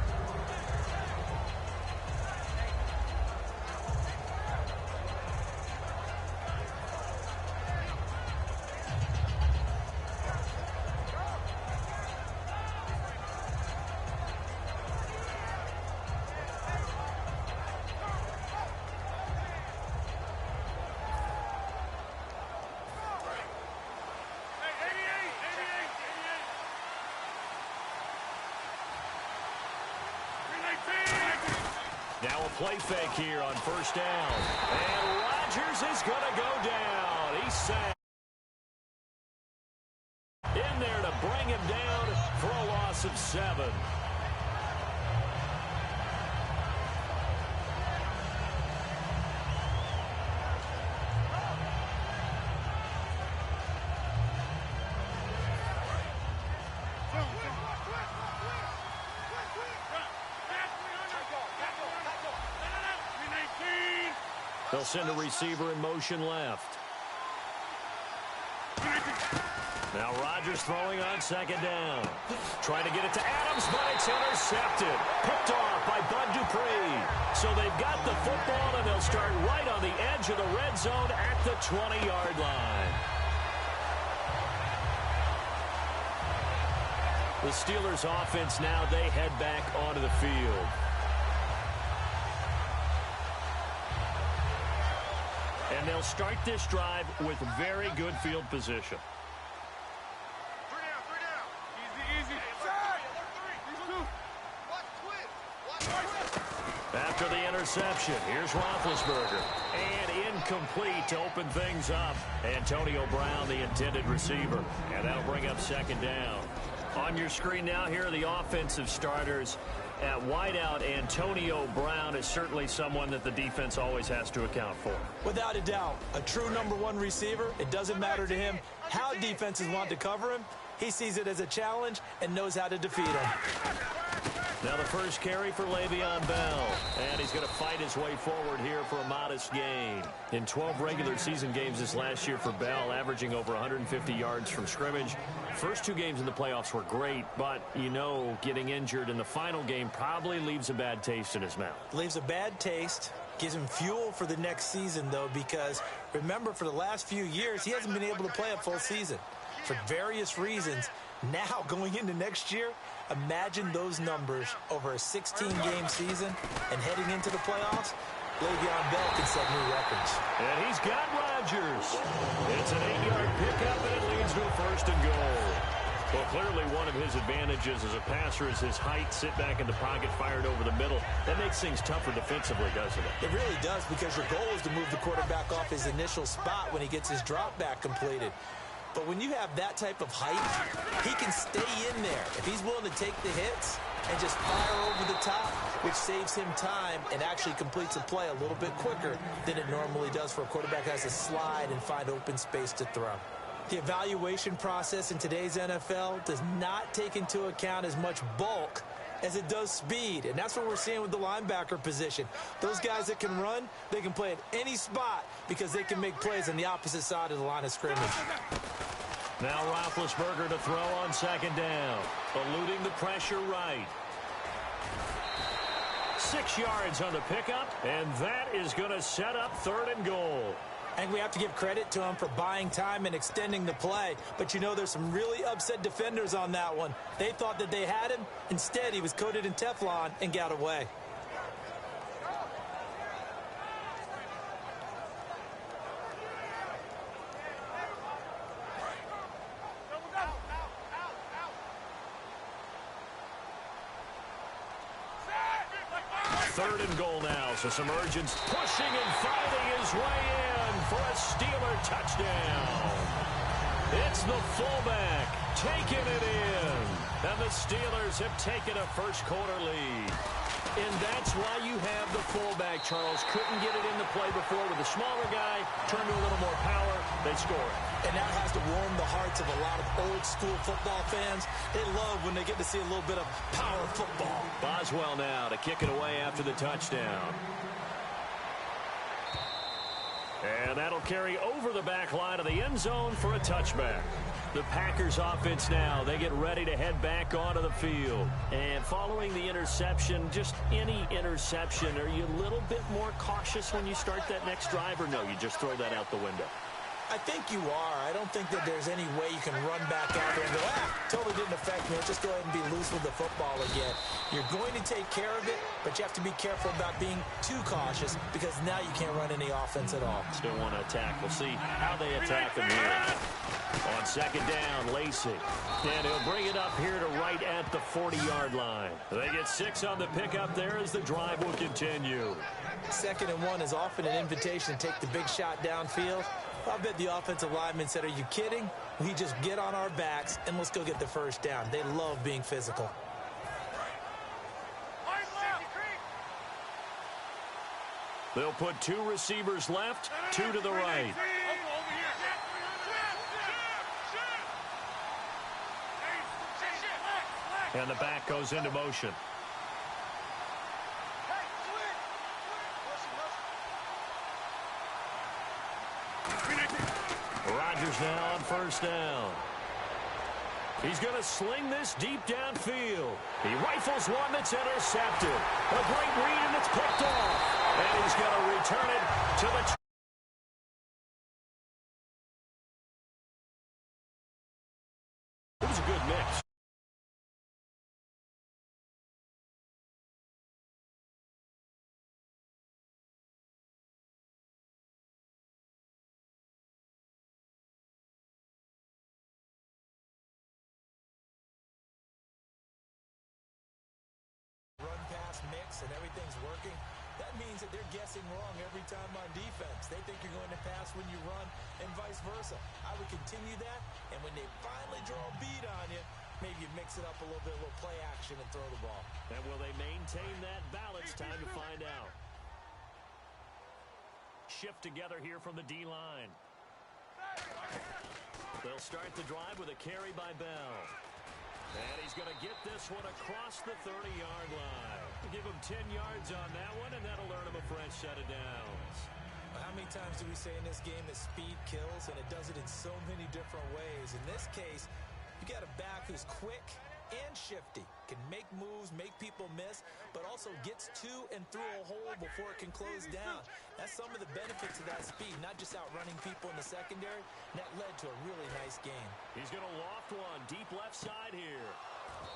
Now a play fake here on first down. And Rodgers is going to go down. He's sacked. In there to bring him down for a loss of 7. They'll send a receiver in motion left. Now Rodgers throwing on second down. Trying to get it to Adams, but it's intercepted. Picked off by Bud Dupree. So they've got the football, and they'll start right on the edge of the red zone at the 20-yard line. The Steelers offense now, they head back onto the field. And they'll start this drive with very good field position. After the interception, here's Roethlisberger. And incomplete to open things up. Antonio Brown, the intended receiver. And that'll bring up second down. On your screen now, here are the offensive starters. At wideout, Antonio Brown is certainly someone that the defense always has to account for. Without a doubt, a true '1 receiver. It doesn't matter to him how defenses want to cover him. He sees it as a challenge and knows how to defeat him. Now the first carry for Le'Veon Bell. And he's going to fight his way forward here for a modest gain. In 12 regular season games this last year for Bell, averaging over 150 yards from scrimmage. First 2 games in the playoffs were great, but, you know, getting injured in the final game probably leaves a bad taste in his mouth. Leaves a bad taste. Gives him fuel for the next season, though, because, remember, for the last few years, he hasn't been able to play a full season for various reasons. Now, going into next year, imagine those numbers over a 16-game season and heading into the playoffs. Le'Veon Bell can set new records. And he's got Rodgers. It's an 8-yard pickup, and it leads to a first and goal. Well, clearly one of his advantages as a passer is his height. Sit back in the pocket, fired over the middle. That makes things tougher defensively, doesn't it? It really does, because your goal is to move the quarterback off his initial spot when he gets his drop back completed. But when you have that type of height, he can stay in there. If he's willing to take the hits and just fire over the top, which saves him time and actually completes a play a little bit quicker than it normally does for a quarterback that has to slide and find open space to throw. The evaluation process in today's NFL does not take into account as much bulk as it does speed, and that's what we're seeing with the linebacker position. Those guys that can run, they can play at any spot because they can make plays on the opposite side of the line of scrimmage. Now Roethlisberger to throw on second down, eluding the pressure right. 6 yards on the pickup, and that is going to set up third and goal. And we have to give credit to him for buying time and extending the play. But you know, there's some really upset defenders on that one. They thought that they had him. Instead, he was coated in Teflon and got away. Third and goal now, so some urgence pushing and finding his way in for a Steeler touchdown. It's the fullback taking it in, and the Steelers have taken a first quarter lead. And that's why you have the fullback, Charles. Couldn't get it in the play before with a smaller guy, turned to a little more power, they score it. And that has to warm the hearts of a lot of old-school football fans. They love when they get to see a little bit of power football. Boswell now to kick it away after the touchdown. And that'll carry over the back line of the end zone for a touchback. The Packers offense now, they get ready to head back onto the field. And following the interception, just any interception, are you a little bit more cautious when you start that next drive, or no, you just throw that out the window? I think you are. I don't think that there's any way you can run back out there and go, totally didn't affect me. Let's just go ahead and be loose with the football again. You're going to take care of it, but you have to be careful about being too cautious because now you can't run any offense at all. Still want to attack. We'll see how they attack them here. On second down, Lacey. And he'll bring it up here to right at the 40-yard line. They get 6 on the pickup there as the drive will continue. 2nd and 1 is often an invitation to take the big shot downfield. I bet the offensive lineman said, are you kidding? We just get on our backs and let's go get the first down. They love being physical. They'll put 2 receivers left, 2 to the right. And the back goes into motion. Rodgers now on first down. He's going to sling this deep downfield. He rifles one that's intercepted. A great read, and it's picked off. And he's going to return it to the... It was a good mix. Mix and everything's working, that means that they're guessing wrong every time on defense. They think you're going to pass when you run and vice versa. I would continue that, and when they finally draw a beat on you, maybe you mix it up a little bit, a little play action and throw the ball. And will they maintain that balance? Time to find out. Shift together here from the D-line. They'll start the drive with a carry by Bell. And he's going to get this one across the 30-yard line. Give him 10 yards on that one, and that'll earn him a fresh set of downs. How many times do we say in this game that speed kills, and it does it in so many different ways? In this case, you got a back who's quick and shifty, can make moves, make people miss, but also gets to and through a hole before it can close down. That's some of the benefits of that speed, not just outrunning people in the secondary. And that led to a really nice game. He's going to loft one deep left side here.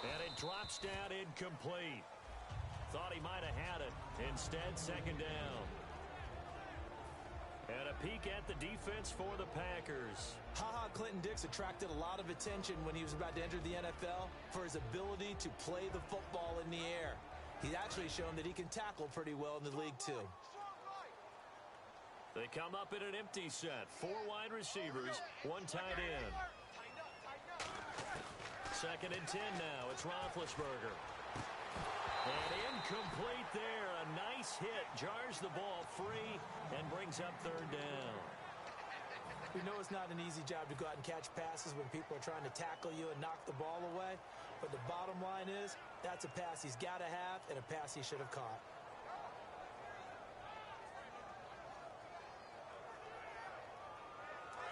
And it drops down incomplete. Thought he might have had it. Instead, second down. And a peek at the defense for the Packers. Clinton Dix attracted a lot of attention when he was about to enter the NFL for his ability to play the football in the air. He's actually shown that he can tackle pretty well in the league, too. They come up in an empty set. 4 wide receivers, 1 tight end. Second and 10 now. It's Roethlisberger. And incomplete there. A nice hit. Jars the ball free and brings up third down. We know it's not an easy job to go out and catch passes when people are trying to tackle you and knock the ball away. But the bottom line is, that's a pass he's got to have and a pass he should have caught.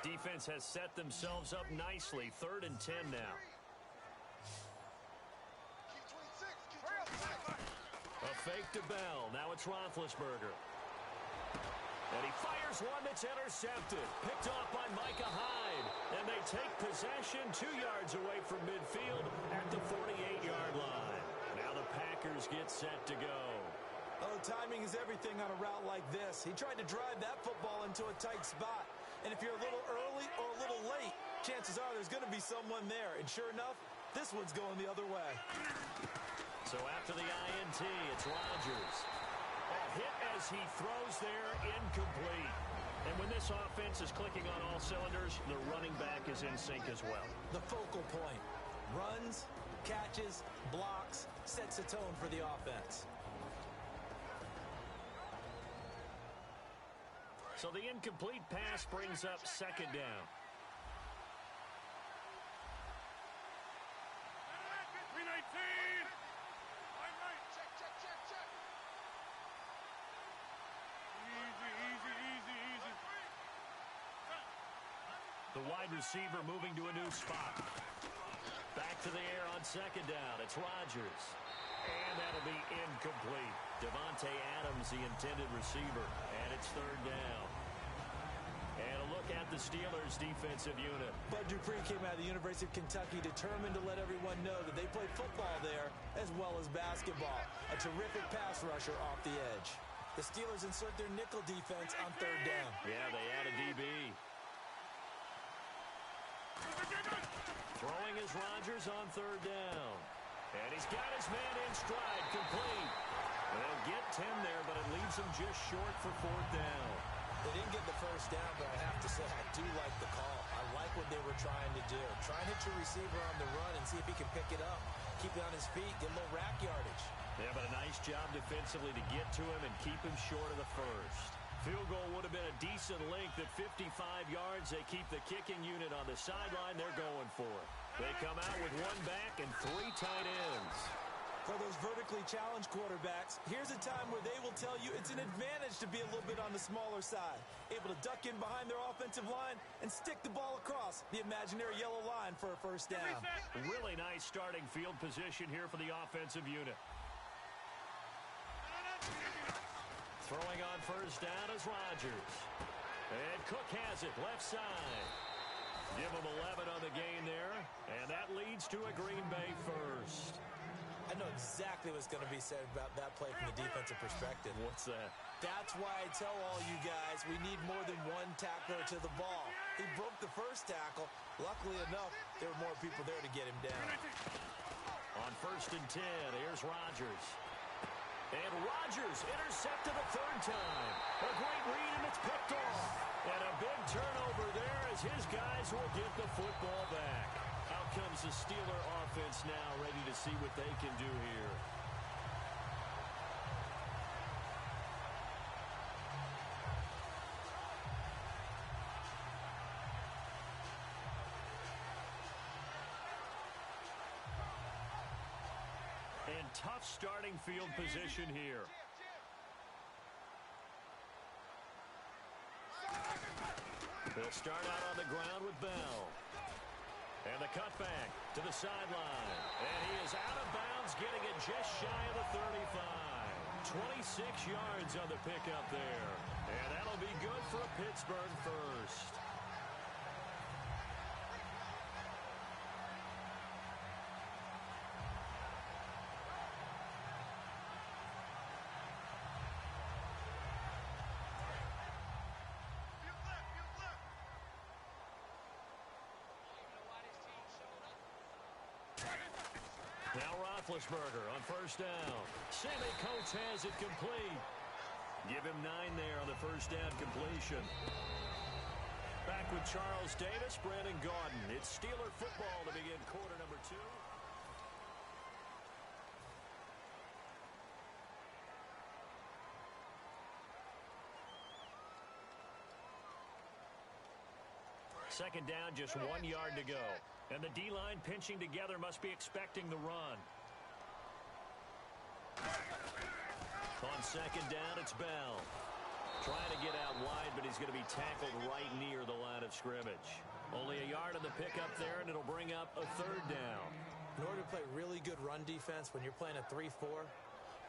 Defense has set themselves up nicely. Third and 10 now. A fake to Bell. Now it's Roethlisberger. And he fires one that's intercepted. Picked off by Micah Hyde. And they take possession 2 yards away from midfield at the 48-yard line. Now the Packers get set to go. Oh, timing is everything on a route like this. He tried to drive that football into a tight spot. And if you're a little early or a little late, chances are there's going to be someone there. And sure enough, this one's going the other way. So after the INT, it's Rodgers. A hit as he throws there, incomplete. And when this offense is clicking on all cylinders, the running back is in sync as well. The focal point. Runs, catches, blocks, sets a tone for the offense. So the incomplete pass brings up second down. The wide receiver moving to a new spot. Back to the air on second down. It's Rodgers. And that'll be incomplete. Devontae Adams, the intended receiver. And it's third down. And a look at the Steelers' defensive unit. Bud Dupree came out of the University of Kentucky determined to let everyone know that they play football there as well as basketball. A terrific pass rusher off the edge. The Steelers insert their nickel defense on third down. Yeah, they add a DB. Throwing is Rodgers on third down. And he's got his man in stride, complete. They'll get 10 there, but it leaves him just short for fourth down. They didn't get the first down, but I have to say I do like the call. I like what they were trying to do. Try and hit your receiver on the run and see if he can pick it up. Keep it on his feet, get a little rack yardage. Yeah, but a nice job defensively to get to him and keep him short of the first. Field goal would have been a decent length at 55 yards. They keep the kicking unit on the sideline. They're going for it. They come out with one back and 3 tight ends. For those vertically challenged quarterbacks, here's a time where they will tell you it's an advantage to be a little bit on the smaller side. Able to duck in behind their offensive line and stick the ball across the imaginary yellow line for a first down. Really nice starting field position here for the offensive unit. Throwing on first down is Rodgers. And Cook has it left side. Give him 11 on the gain there, and that leads to a Green Bay first. I know exactly what's going to be said about that play from the defensive perspective. What's that? That's why I tell all you guys we need more than one tackler to the ball. He broke the first tackle. Luckily enough, there were more people there to get him down. On first and 10, here's Rodgers. And Rodgers intercepted a third time. A great read, and it's picked off. And a big turnover there as his guys will get the football back. Out comes the Steeler offense now, ready to see what they can do here. And tough starting field position here. They'll start out on the ground with Bell. And the cutback to the sideline. And he is out of bounds, getting it just shy of the 35. 26 yards on the pickup there. And that'll be good for a Pittsburgh first. Now Roethlisberger on first down. Sammy Coates has it complete. Give him 9 there on the first down completion. Back with Charles Davis, Brandon Gaudin. It's Steeler football to begin quarter number 2. Second down, just 1 yard to go. And the D-line pinching together must be expecting the run. On second down, it's Bell. Trying to get out wide, but he's going to be tackled right near the line of scrimmage. Only a yard on the pickup there, and it'll bring up a third down. In order to play really good run defense when you're playing a 3-4,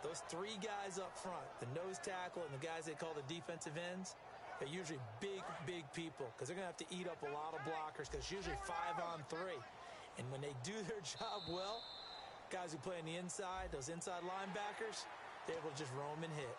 those 3 guys up front, the nose tackle and the guys they call the defensive ends, they're usually big, big people because they're going to have to eat up a lot of blockers because it's usually 5-on-3. And when they do their job well, guys who play on the inside, those inside linebackers, they're able to just roam and hit.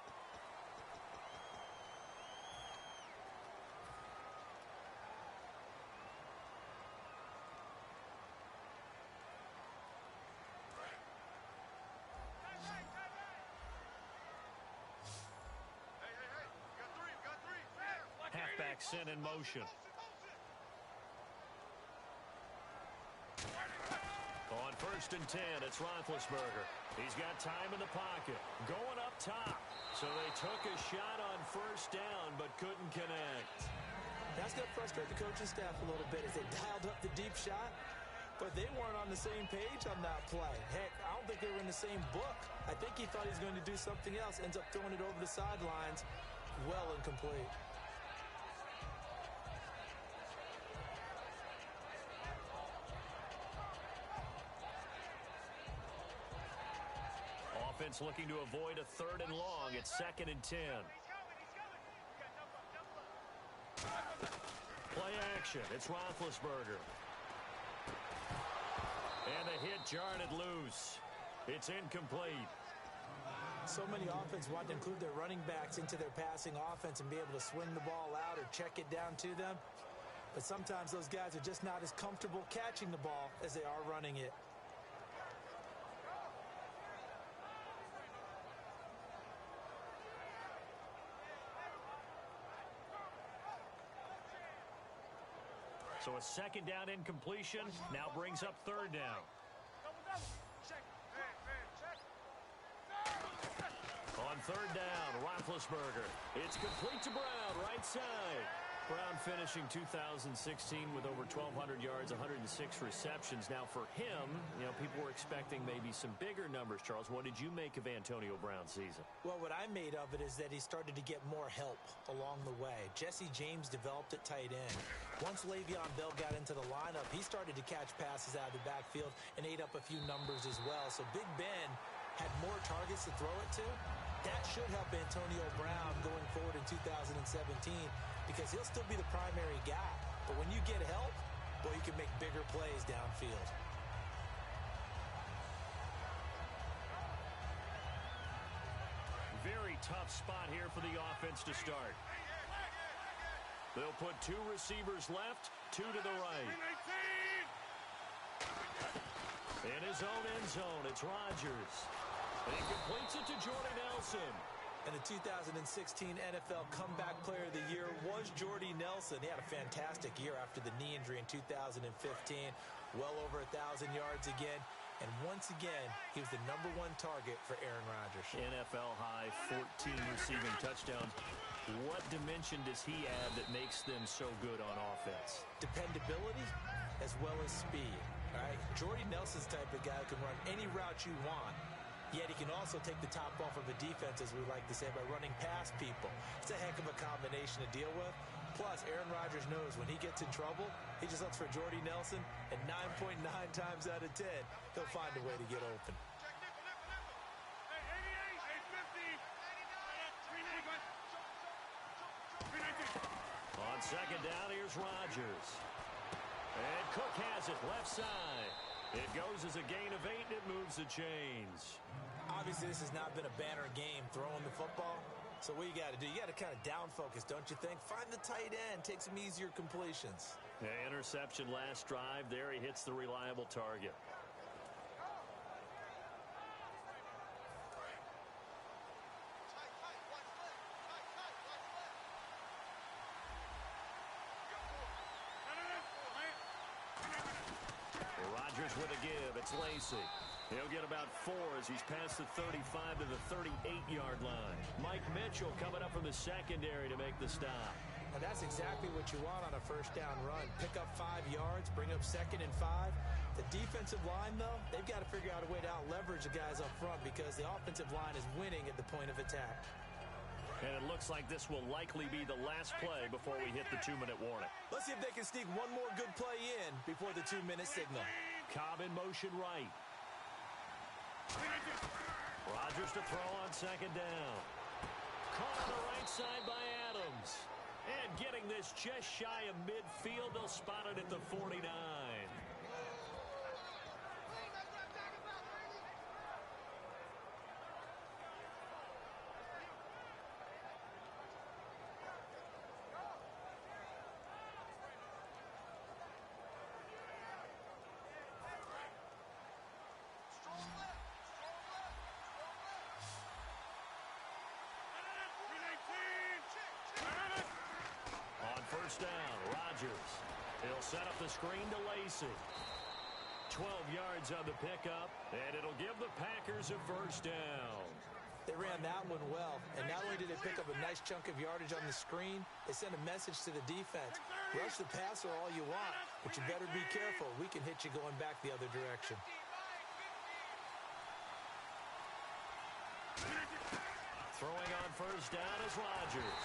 Halfback sent in motion. On first and 10, it's Roethlisberger. He's got time in the pocket. Going up top. So they took a shot on first down, but couldn't connect. That's going to frustrate the coaching staff a little bit as they dialed up the deep shot, but they weren't on the same page on that play. Heck, I don't think they were in the same book. I think he thought he was going to do something else. Ends up throwing it over the sidelines. Well incomplete. Offense looking to avoid a third and long. It's second and 10. Play action. It's Roethlisberger. And the hit jarred it loose. It's incomplete. So many offenses want to include their running backs into their passing offense and be able to swing the ball out or check it down to them. But sometimes those guys are just not as comfortable catching the ball as they are running it. So a second down incompletion now brings up third down. On third down, Roethlisberger. It's complete to Brown, right side. Brown finishing 2016 with over 1,200 yards, 106 receptions. Now for him, people were expecting maybe some bigger numbers, Charles. What did you make of Antonio Brown's season? Well, what I made of it is that he started to get more help along the way. Jesse James developed at tight end. Once Le'Veon Bell got into the lineup, he started to catch passes out of the backfield and ate up a few numbers as well. So Big Ben had more targets to throw it to. That should help Antonio Brown going forward in 2017 because he'll still be the primary guy. But when you get help, boy, you can make bigger plays downfield. Very tough spot here for the offense to start. They'll put 2 receivers left, 2 to the right. In his own end zone, it's Rodgers. And he completes it to Jordy Nelson. And the 2016 NFL Comeback Player of the Year was Jordy Nelson. He had a fantastic year after the knee injury in 2015. Well over 1,000 yards again. And once again, he was the #1 target for Aaron Rodgers. NFL high, 14 receiving touchdowns. What dimension does he add that makes them so good on offense? Dependability as well as speed. All right? Jordy Nelson's the type of guy who can run any route you want. Yet he can also take the top off of a defense, as we like to say, by running past people. It's a heck of a combination to deal with. Plus, Aaron Rodgers knows when he gets in trouble, he just looks for Jordy Nelson, and 9.9 times out of 10, he'll find a way to get open. On second down, here's Rodgers. And Cook has it left side. It goes as a gain of 8, and it moves the chains. Obviously, this has not been a banner game throwing the football. So what you got to do, you got to kind of down focus, don't you think? Find the tight end, take some easier completions. Yeah, interception last drive. There he hits the reliable target. Rodgers with a give. It's Lacy. He'll get about 4 as he's past the 35 to the 38-yard line. Mike Mitchell coming up from the secondary to make the stop. And that's exactly what you want on a first down run. Pick up 5 yards, bring up 2nd and 5. The defensive line, though, they've got to figure out a way to out-leverage the guys up front because the offensive line is winning at the point of attack. And it looks like this will likely be the last play before we hit the 2-minute warning. Let's see if they can sneak one more good play in before the 2-minute signal. Cobb in motion right. Rodgers to throw on second down. Caught on the right side by Adams. And getting this just shy of midfield, they'll spot it at the 49. First down, Rodgers. He'll set up the screen to Lacy. 12 yards on the pickup, and it'll give the Packers a first down. They ran that one well, and not only did they pick up a nice chunk of yardage on the screen, they sent a message to the defense. Rush the passer all you want, but you better be careful. We can hit you going back the other direction. Throwing on first down is Rodgers.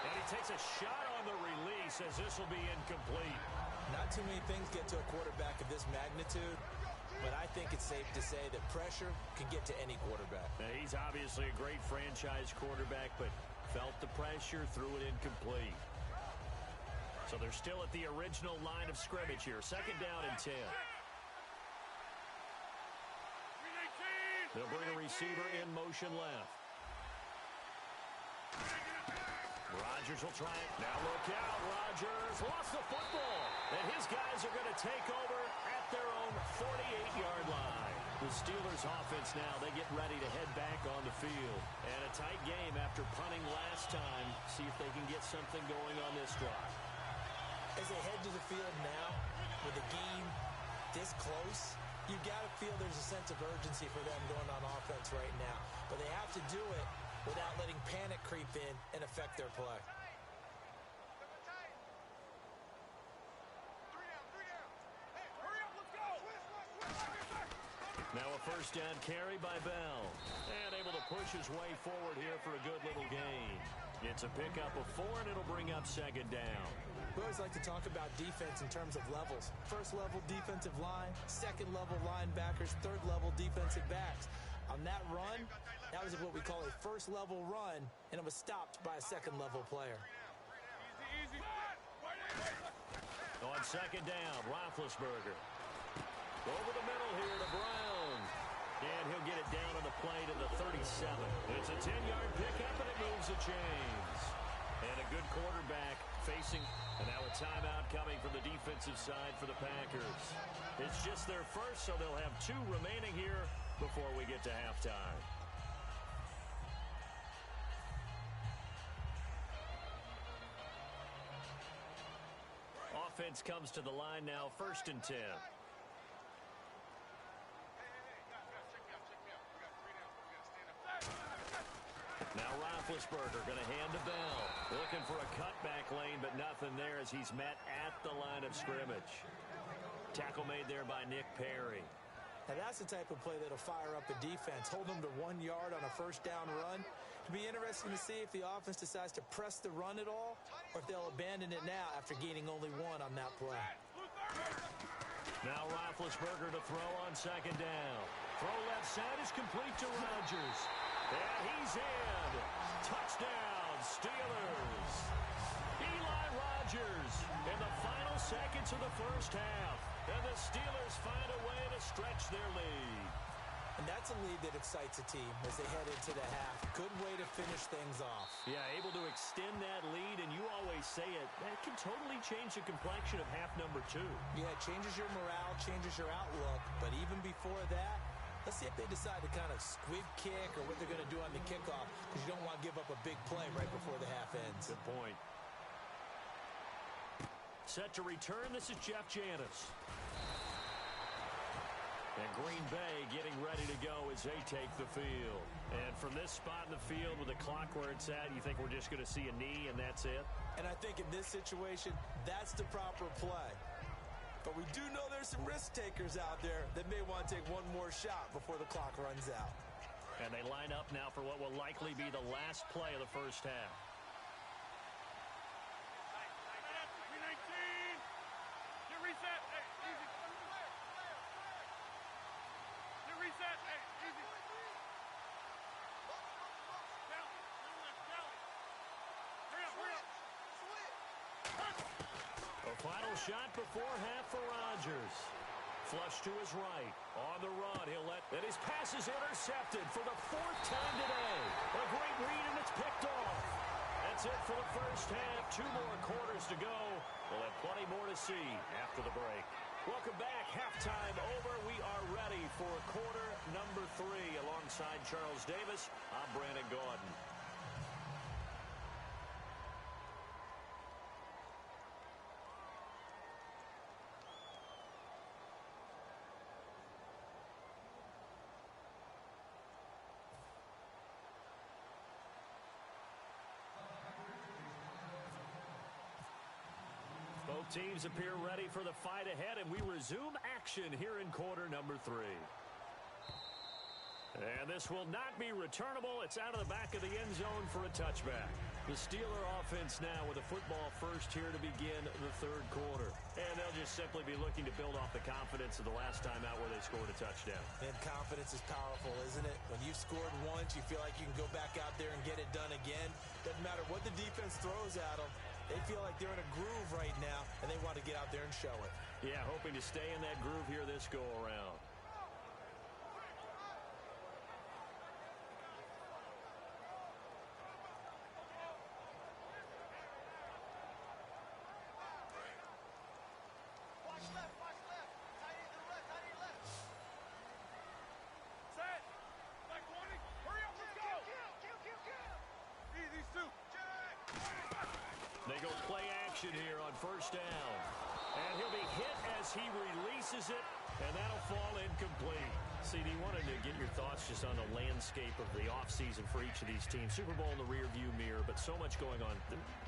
And he takes a shot on the release as this will be incomplete. Not too many things get to a quarterback of this magnitude, but I think it's safe to say that pressure can get to any quarterback. Now, he's obviously a great franchise quarterback, but felt the pressure, threw it incomplete. So they're still at the original line of scrimmage here. Second down and 10. They'll bring a receiver in motion left. Rodgers will try it. Now look out. Rodgers lost the football. And his guys are going to take over at their own 48-yard line. The Steelers offense now, they get ready to head back on the field. And a tight game after punting last time. See if they can get something going on this drive. As they head to the field now, with the game this close, you've got to feel there's a sense of urgency for them going on offense right now. But they have to do it without letting panic creep in and affect their play. Now a first down carry by Bell. And able to push his way forward here for a good little gain. It's a pickup of 4, and it'll bring up second down. We always like to talk about defense in terms of levels. First level defensive line, second level linebackers, third level defensive backs. On that run, that was what we call a first level run, and it was stopped by a second level player. On second down, Roethlisberger. Over the middle here to Brown. And he'll get it down on the play to the 37. It's a 10-yard pickup, and it moves the chains. And a good quarterback facing, and now a timeout coming from the defensive side for the Packers. It's just their first, so they'll have 2 remaining here before we get to halftime. Offense comes to the line now, 1st and 10. Now Roethlisberger going to hand to Bell. Looking for a cutback lane, but nothing there as he's met at the line of scrimmage. Tackle made there by Nick Perry. Now that's the type of play that'll fire up the defense. Hold them to 1 yard on a first down run. It'll be interesting to see if the offense decides to press the run at all, or if they'll abandon it now after gaining only 1 on that play. Now Roethlisberger to throw on second down. Throw left side is complete to Rodgers. And he's in. Touchdown, Steelers. Eli Rodgers in the final seconds of the first half. And the Steelers find a way to stretch their lead. And that's a lead that excites a team as they head into the half. Good way to finish things off. Yeah, able to extend that lead, and you always say it, that can totally change the complexion of half number 2. Yeah, it changes your morale, changes your outlook. But even before that, let's see if they decide to kind of squib kick or what they're going to do on the kickoff, because you don't want to give up a big play right before the half ends. Good point. Set to return, this is Jeff Janis. And Green Bay getting ready to go as they take the field. And from this spot in the field with the clock where it's at, you think we're just going to see a knee and that's it? And I think in this situation, that's the proper play. But we do know there's some risk takers out there that may want to take one more shot before the clock runs out. And they line up now for what will likely be the last play of the first half. Final shot before half for Rodgers. Flush to his right. On the run. He'll let... And his pass is intercepted for the 4th time today. A great read, and it's picked off. That's it for the first half. 2 more quarters to go. We'll have plenty more to see after the break. Welcome back. Halftime over. We are ready for quarter number 3. Alongside Charles Davis, I'm Brandon Gaudin. Both teams appear ready for the fight ahead, and we resume action here in quarter number 3. And this will not be returnable. It's out of the back of the end zone for a touchback. The Steeler offense now with the football first here to begin the 3rd quarter. And they'll just simply be looking to build off the confidence of the last time out where they scored a touchdown. And confidence is powerful, isn't it? When you've scored once, you feel like you can go back out there and get it done again. Doesn't matter what the defense throws at them. They feel like they're in a groove right now, and they want to get out there and show it. Yeah, hoping to stay in that groove here this go-around. Watch left, tight end to the left, tight end left. Set, like 20, hurry up, let's go. Kill. Easy, Stu. They go play action here on first down. And he'll be hit as he releases it, and that'll fall incomplete. CD, wanted to get your thoughts just on the landscape of the offseason for each of these teams. Super Bowl in the rearview mirror, but so much going on.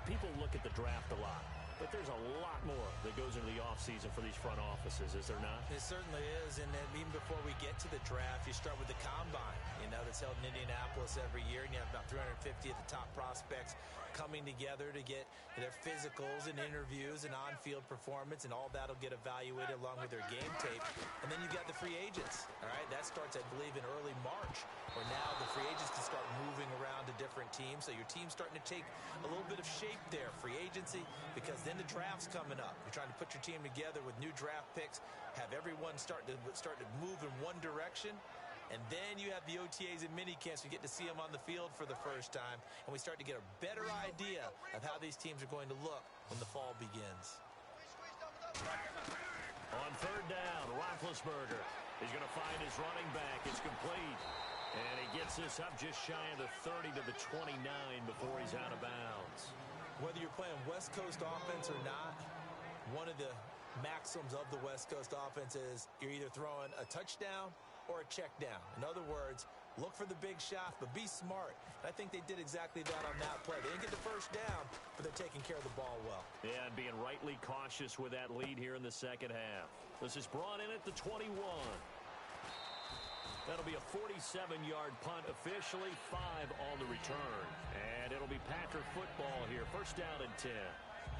People look at the draft a lot. But there's a lot more that goes into the offseason for these front offices, is there not? It certainly is, and then even before we get to the draft, you start with the combine, that's held in Indianapolis every year, and you have about 350 of the top prospects coming together to get their physicals and interviews and on-field performance, and all that will get evaluated along with their game tape. And then you've got the free agents, all right? That starts, I believe, in early March, where now the free agents can start moving around to different teams, so your team's starting to take a little bit of shape there, free agency, because then the draft's coming up. You're trying to put your team together with new draft picks, have everyone start to move in one direction, and then you have the OTAs and mini camps. We get to see them on the field for the first time, and we start to get a better idea of how these teams are going to look when the fall begins. On third down, Roethlisberger is going to find his running back. It's complete. And he gets this up just shy of the 30 to the 29 before he's out of bounds. Whether you're playing West Coast offense or not, one of the maxims of the West Coast offense is you're either throwing a touchdown or a check down. In other words, look for the big shot, but be smart. And I think they did exactly that on that play. They didn't get the first down, but they're taking care of the ball well. Yeah, and being rightly cautious with that lead here in the second half. This is brought in at the 21. That'll be a 47-yard punt officially, 5 on the return. And it'll be Packer football here, first down and 10.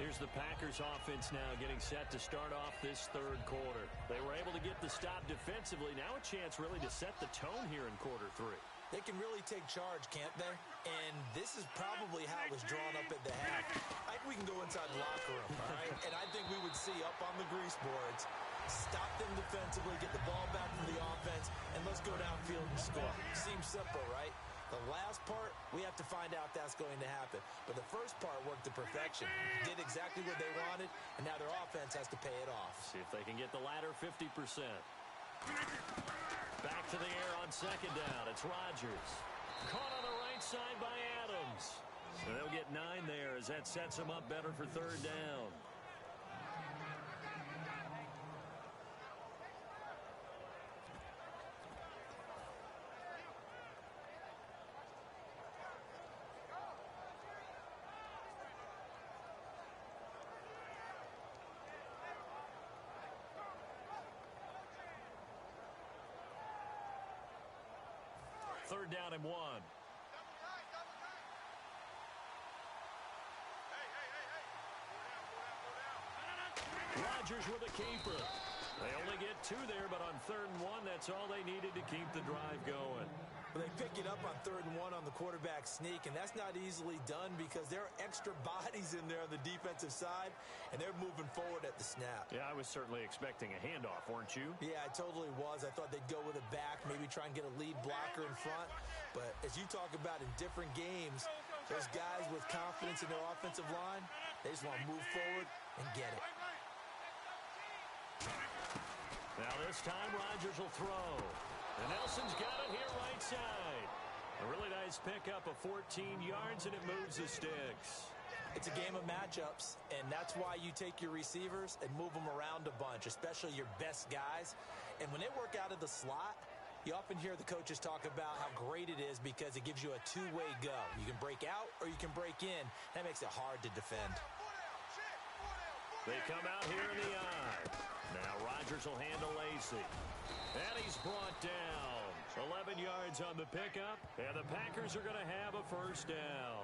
Here's the Packers offense now getting set to start off this third quarter. They were able to get the stop defensively. Now a chance really to set the tone here in quarter 3. They can really take charge, can't they? And this is probably how it was drawn up at the half. I think we can go inside the locker room, all right? And I think we would see up on the grease boards, stop them defensively, get the ball back from the offense, and let's go downfield and score. Seems simple, right? The last part, we have to find out that's going to happen. But the first part worked to perfection. Did exactly what they wanted, and now their offense has to pay it off. See if they can get the latter 50%. Back to the air on second down. It's Rodgers. Caught on the right side by Adams. So they'll get 9 there as that sets them up better for third down. Third down and 1. Rodgers with a keeper. They only get 2 there, but on third and 1, that's all they needed to keep the drive going. Well, they pick it up on third and 1 on the quarterback sneak, and that's not easily done because there are extra bodies in there on the defensive side, and they're moving forward at the snap. Yeah, I was certainly expecting a handoff, weren't you? Yeah, I totally was. I thought they'd go with a back, maybe try and get a lead blocker in front. But as you talk about in different games, those guys with confidence in their offensive line, they just want to move forward and get it. Now this time, Rodgers will throw. And Nelson's got it here right side. A really nice pickup of 14 yards, and it moves the sticks. It's a game of matchups, and that's why you take your receivers and move them around a bunch, especially your best guys. And when they work out of the slot, you often hear the coaches talk about how great it is because it gives you a two-way go. You can break out or you can break in. That makes it hard to defend. They come out here in the eye. Now Rodgers will handle Lacey. And he's brought down. 11 yards on the pickup, and the Packers are going to have a first down.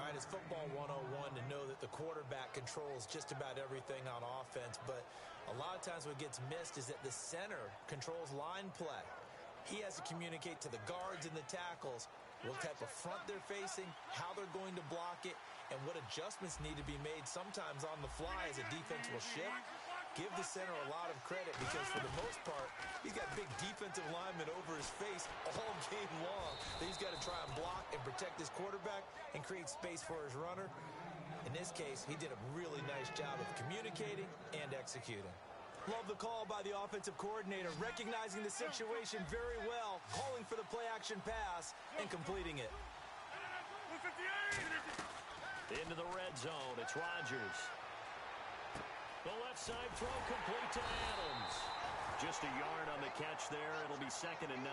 All right, it's football 101 to know that the quarterback controls just about everything on offense, but a lot of times what gets missed is that the center controls line play. He has to communicate to the guards and the tackles what type of front they're facing, how they're going to block it, and what adjustments need to be made sometimes on the fly as a defense will shift. Give the center a lot of credit because for the most part, he's got big defensive linemen over his face all game long. He's got to try and block and protect his quarterback and create space for his runner. In this case, he did a really nice job of communicating and executing. Love the call by the offensive coordinator, recognizing the situation very well, calling for the play-action pass and completing it. Into the red zone, it's Rodgers. The left side throw complete to Adams. Just a yard on the catch there. It'll be 2nd and 9.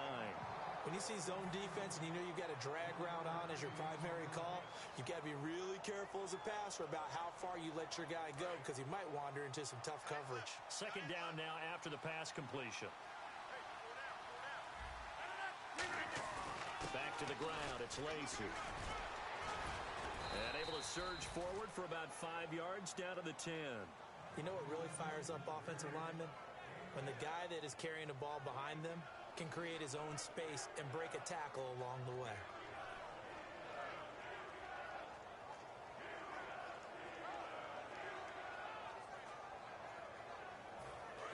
When you see zone defense and you know you've got a drag route on as your primary call, you've got to be really careful as a passer about how far you let your guy go because he might wander into some tough coverage. Second down now after the pass completion. Back to the ground. It's Lacy. And able to surge forward for about 5 yards down to the 10. You know what really fires up offensive linemen? When the guy that is carrying the ball behind them can create his own space and break a tackle along the way.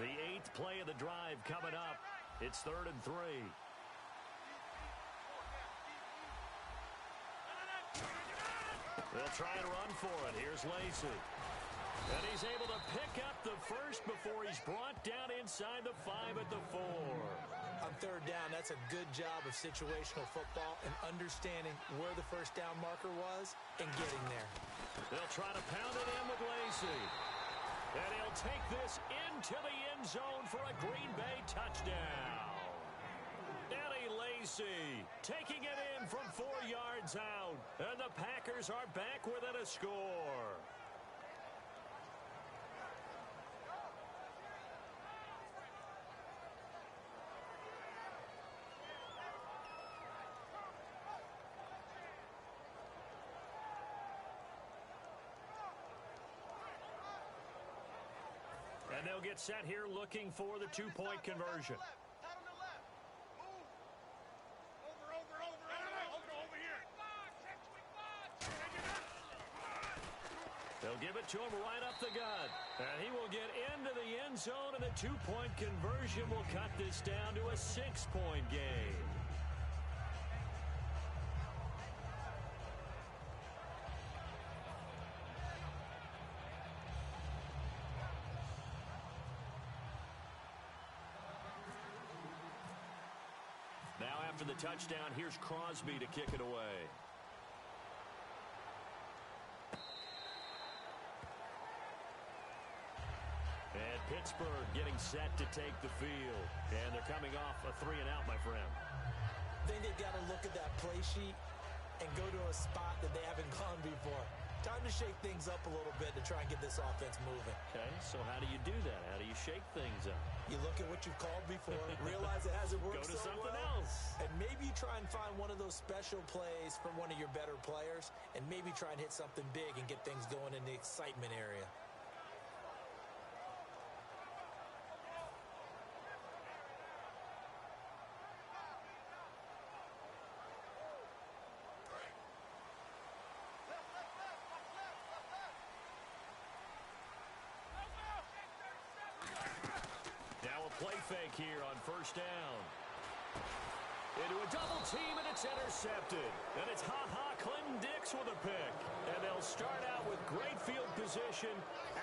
The 8th play of the drive coming up. It's 3rd and 3. They'll try and run for it. Here's Lacy. And he's able to pick up the first before he's brought down inside the 5 at the 4. On 3rd down, that's a good job of situational football and understanding where the first down marker was and getting there. They'll try to pound it in with Lacy. And he'll take this into the end zone for a Green Bay touchdown. Eddie Lacy taking it in from 4 yards out. And the Packers are back within a score. And they'll get set here looking for the 2-point conversion. They'll give it to him right up the gut. And he will get into the end zone, and the 2-point conversion will cut this down to a 6-point game. Now after the touchdown, here's Crosby to kick it away. And Pittsburgh getting set to take the field. And they're coming off a 3-and-out, my friend. I think they've got to look at that play sheet and go to a spot that they haven't gone before. Time to shake things up a little bit to try and get this offense moving. Okay, so how do you do that? How do you shake things up? You look at what you've called before, realize it hasn't worked Go to so something well, else. and maybe you try and find one of those special plays from one of your better players, and maybe try and hit something big and get things going in the excitement area. Play fake here on 1st down. Into a double team, and it's intercepted. And it's Ha-Ha Clinton Dix with a pick. And they'll start out with great field position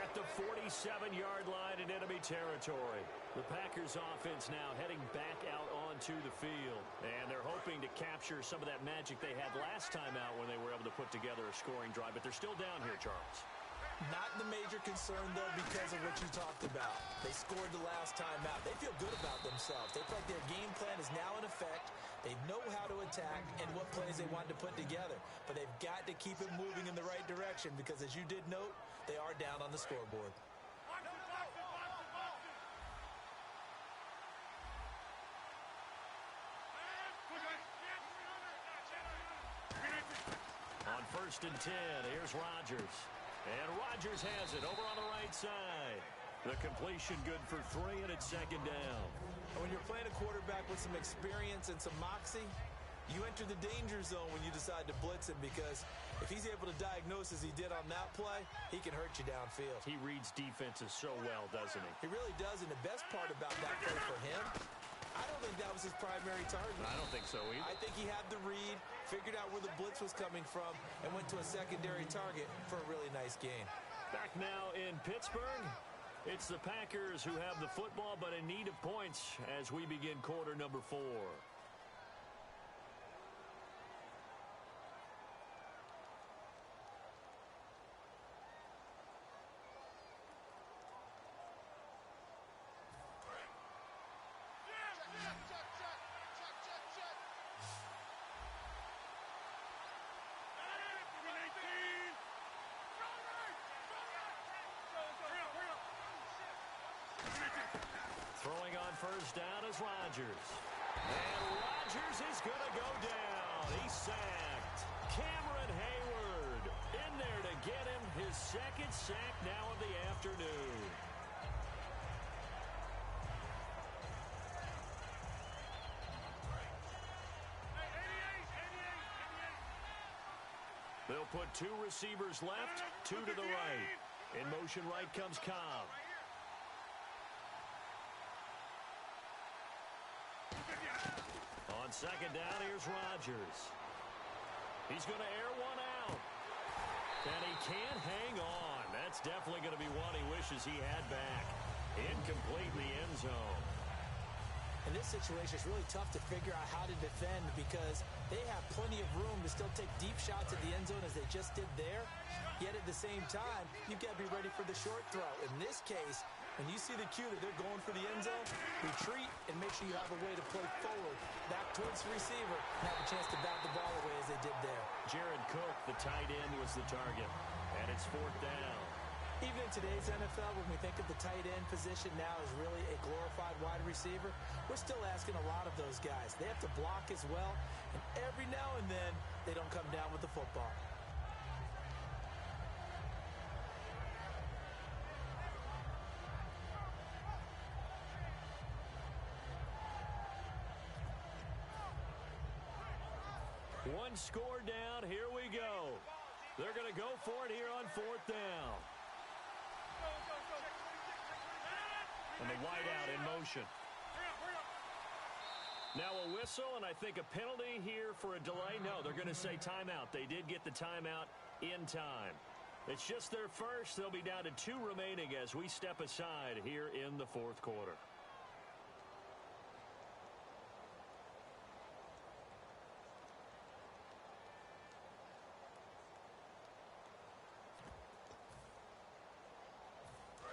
at the 47-yard line in enemy territory. The Packers offense now heading back out onto the field. And they're hoping to capture some of that magic they had last time out when they were able to put together a scoring drive. But they're still down here, Charles. Not the major concern, though, because of what you talked about. They scored the last time out. They feel good about themselves. They feel like their game plan is now in effect. They know how to attack and what plays they want to put together. But they've got to keep it moving in the right direction because, as you did note, they are down on the scoreboard. On 1st and 10, here's Rodgers. And Rodgers has it over on the right side. The completion good for 3, and it's 2nd down. And when you're playing a quarterback with some experience and some moxie, you enter the danger zone when you decide to blitz him because if he's able to diagnose as he did on that play, he can hurt you downfield. He reads defenses so well, doesn't he? He really does, and the best part about that play for him, I don't think that was his primary target. I don't think so either. I think he had the read, figured out where the blitz was coming from, and went to a secondary target for a really nice gain. Back now in Pittsburgh, it's the Packers who have the football but in need of points as we begin quarter number 4. first down is Rodgers. And Rodgers is going to go down. He's sacked. Cameron Hayward in there to get him his second sack now of the afternoon. They'll put two receivers left, two to the right. In motion right comes Cobb. On second down, here's Rodgers. He's going to air one out. And he can't hang on. That's definitely going to be one he wishes he had back. Incomplete in the end zone. In this situation, it's really tough to figure out how to defend because they have plenty of room to still take deep shots at the end zone as they just did there. Yet at the same time, you've got to be ready for the short throw. In this case, when you see the cue that they're going for the end zone, retreat and make sure you have a way to play forward, back towards the receiver, and have a chance to bat the ball away as they did there. Jared Cook, the tight end, was the target. And it's fourth down. Even in today's NFL, when we think of the tight end position now as really a glorified wide receiver, we're still asking a lot of those guys. They have to block as well, and every now and then, they don't come down with the football. One score down, here we go. They're going to go for it here on fourth down. And the wideout in motion. Now a whistle, and I think a penalty here for a delay. No, they're going to say timeout. They did get the timeout in time. It's just their first. They'll be down to 2 remaining as we step aside here in the fourth quarter.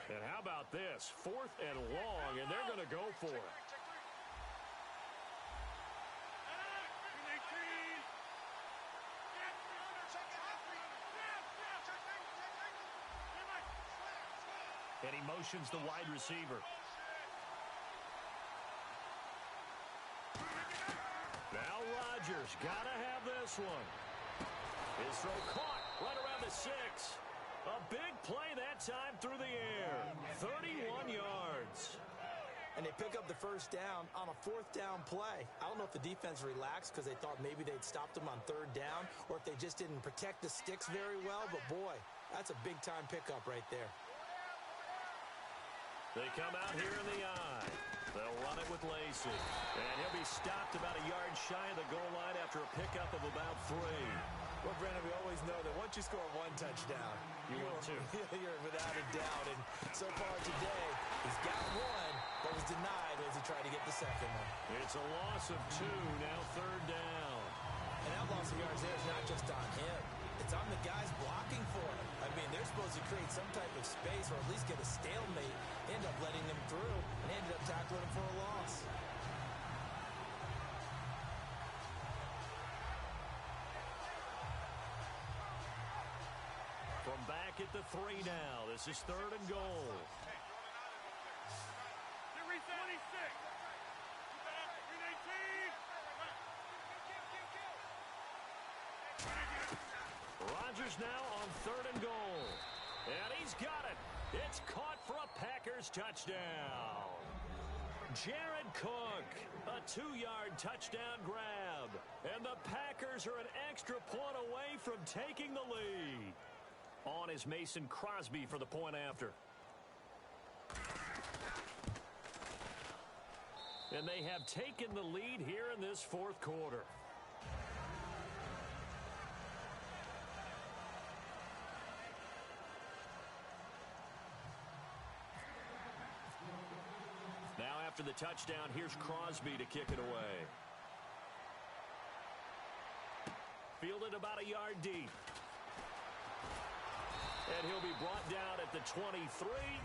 And how about this? 4th and long, and they're going to go for it. And he motions the wide receiver. Now Rodgers got to have this one. His throw caught right around the 6. A big play that time through the air. 31 yards. And they pick up the first down on a 4th down play. I don't know if the defense relaxed because they thought maybe they'd stopped them on 3rd down or if they just didn't protect the sticks very well. But, boy, that's a big-time pickup right there. They come out here in the eye. They'll run it with Lacey. And he'll be stopped about a yard shy of the goal line after a pickup of about 3. Well, Brandon, we always know that once you score 1 touchdown, you're without a doubt. And so far today, he's got 1, but was denied as he tried to get the second one. It's a loss of 2, now 3rd down. And that loss of yards there is not just on him. It's on the guys blocking for him. I mean, they're supposed to create some type of space or at least get a stalemate, end up letting them through, and ended up tackling him for a loss. From back at the 3 now. This is 3rd and goal. Rodgers now on 3rd and goal. And he's got it. It's caught for a Packers touchdown. Jared Cook, a 2-yard touchdown grab. And the Packers are an extra point away from taking the lead. On is Mason Crosby for the point after. And they have taken the lead here in this 4th quarter. Now after the touchdown, here's Crosby to kick it away. Fielded about a yard deep. And he'll be brought down at the 23,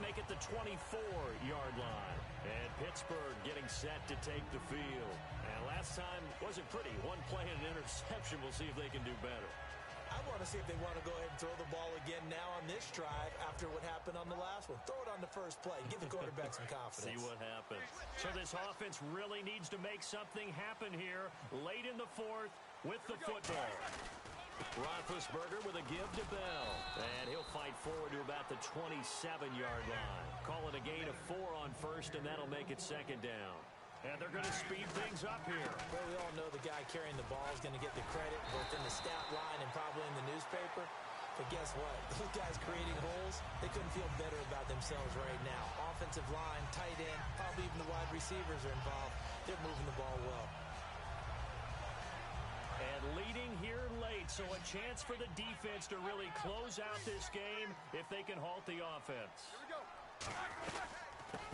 make it the 24-yard line. And Pittsburgh getting set to take the field. And last time wasn't pretty. 1 play and an interception. We'll see if they can do better. I want Honestly, if they want to go ahead and throw the ball again now on this drive after what happened on the last one, throw it on the first play. Give the quarterback some confidence. See what happens. So this offense really needs to make something happen here late in the fourth with the football. Roethlisberger with a give to Bell. And he'll fight forward to about the 27-yard line. Call it a gain of 4 on first, and that'll make it second down. And they're going to speed things up here. Well, we all know the guy carrying the ball is going to get the credit, both in the stat line and probably in the newspaper. But guess what? Those guys creating holes, they couldn't feel better about themselves right now. Offensive line, tight end, probably even the wide receivers are involved. They're moving the ball well. And leading here late, so a chance for the defense to really close out this game if they can halt the offense. Here we go.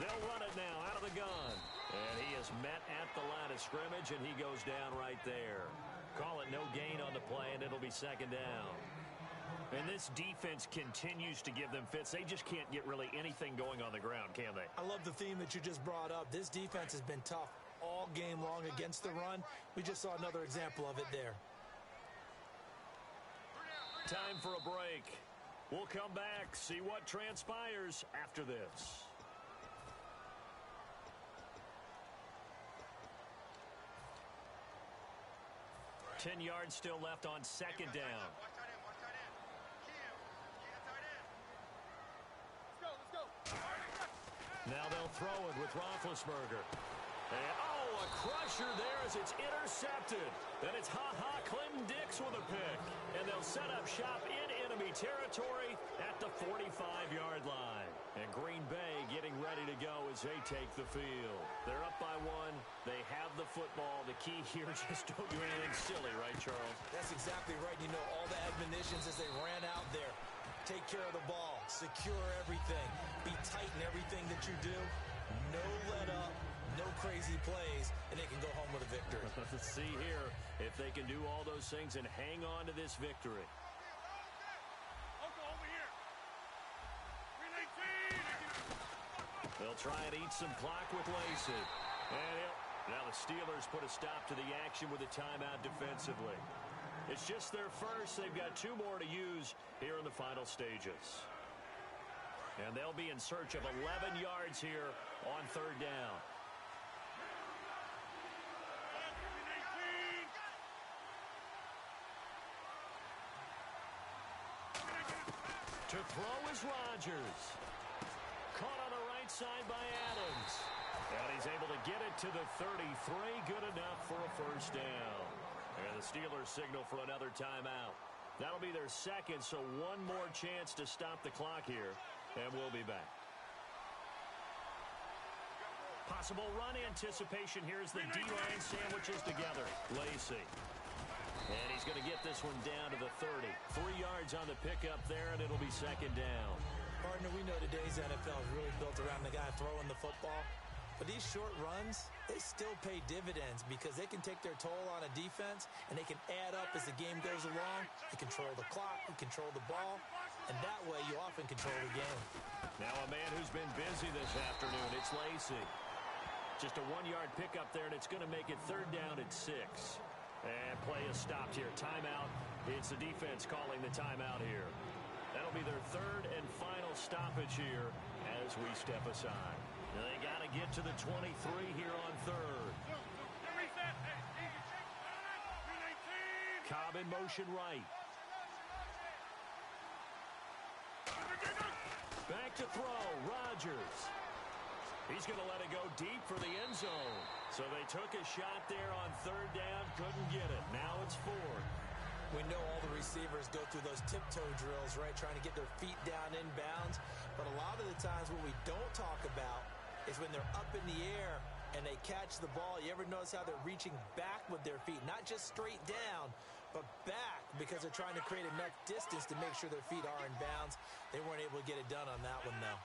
They'll run it now out of the gun. And he is met at the line of scrimmage, and he goes down right there. Call it no gain on the play, and it'll be second down. And this defense continues to give them fits. They just can't get really anything going on the ground, can they? I love the theme that you just brought up. This defense has been tough all game long against the run. We just saw another example of it there. Time for a break. We'll come back, see what transpires after this. Ten yards still left on second down. Watch tight end, watch tight end. Cam, get tight end. Let's go. Now they'll throw it with Roethlisberger. And, a crusher there as it's intercepted. Then it's Clinton Dix with a pick. And they'll set up shop in enemy territory at the 45-yard line. And Green Bay getting ready to go as they take the field. They're up by 1. They have the football. The key here, just don't do anything silly, right, Charles? That's exactly right. You know, all the admonitions as they ran out there. Take care of the ball. Secure everything. Be tight in everything that you do. No let up. No crazy plays, and they can go home with a victory. Let's see here if they can do all those things and hang on to this victory. Uncle, over here. 319. They'll try and eat some clock with Lacey. And now the Steelers put a stop to the action with a timeout defensively. It's just their first. They've got 2 more to use here in the final stages. And they'll be in search of 11 yards here on third down. To throw is Rodgers. Caught on the right side by Adams. And he's able to get it to the 33. Good enough for a first down. And the Steelers signal for another timeout. That'll be their second, so one more chance to stop the clock here. And we'll be back. Possible run anticipation here as the D-line sandwiches together. Lacey. And he's going to get this one down to the 30. 3 yards on the pickup there, and it'll be second down. Partner, we know today's NFL is really built around the guy throwing the football. But these short runs, they still pay dividends because they can take their toll on a defense, and they can add up as the game goes along. They control the clock, they control the ball, and that way you often control the game. Now a man who's been busy this afternoon, it's Lacey. Just a 1-yard pickup there, and it's going to make it third down at 6. And play is stopped here. Timeout. It's the defense calling the timeout here. That'll be their third and final stoppage here as we step aside. Now they got to get to the 23 here on third. Cobb in motion right. Back to throw. Rodgers. He's going to let it go deep for the end zone. So they took a shot there on third down, couldn't get it. Now it's fourth. We know all the receivers go through those tiptoe drills, right, trying to get their feet down in bounds. But a lot of the times what we don't talk about is when they're up in the air and they catch the ball. You ever notice how they're reaching back with their feet? Not just straight down, but back because they're trying to create enough distance to make sure their feet are in bounds. They weren't able to get it done on that one, though.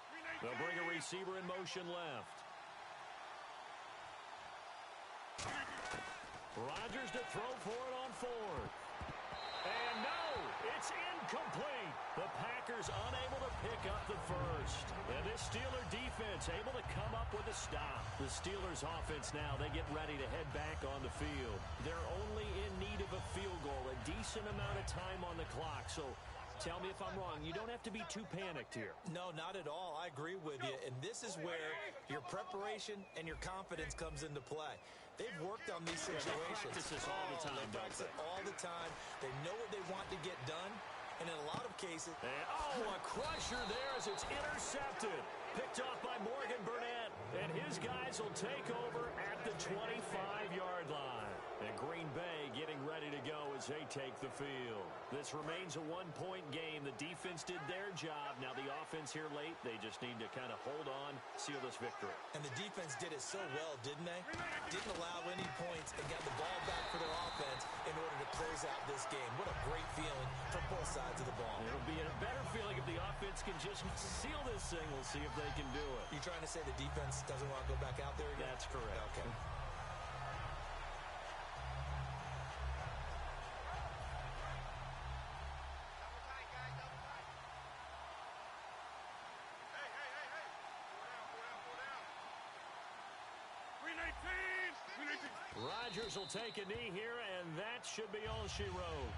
They'll bring a receiver in motion left. Rodgers to throw for it on fourth. And no, it's incomplete. The Packers Steelers unable to pick up the first. And this Steeler defense able to come up with a stop. The Steelers offense now, they get ready to head back on the field. They're only in need of a field goal, a decent amount of time on the clock. So tell me if I'm wrong. You don't have to be too panicked here. No, not at all. I agree with you. And this is where your preparation and your confidence comes into play. They've worked on these situations. They practice this all the time, They practice it all the time. They know what they want to get done. And in a lot of cases... And, a crusher there as it's intercepted. Picked off by Morgan Burnett. And his guys will take over at the 25-yard line. And Green Bay getting ready to go as they take the field. This remains a one-point game. The defense did their job. Now the offense here late, they just need to kind of hold on, seal this victory. And the defense did it so well, didn't they? Didn't allow any points and got the ball back for their offense in order to close out this game. What a great feeling for both sides of the ball. It'll be a better feeling if the offense can just seal this thing. We'll see if they can do it. You trying to say the defense doesn't want to go back out there again? That's correct. Okay. Rodgers will take a knee here, and that should be all she wrote.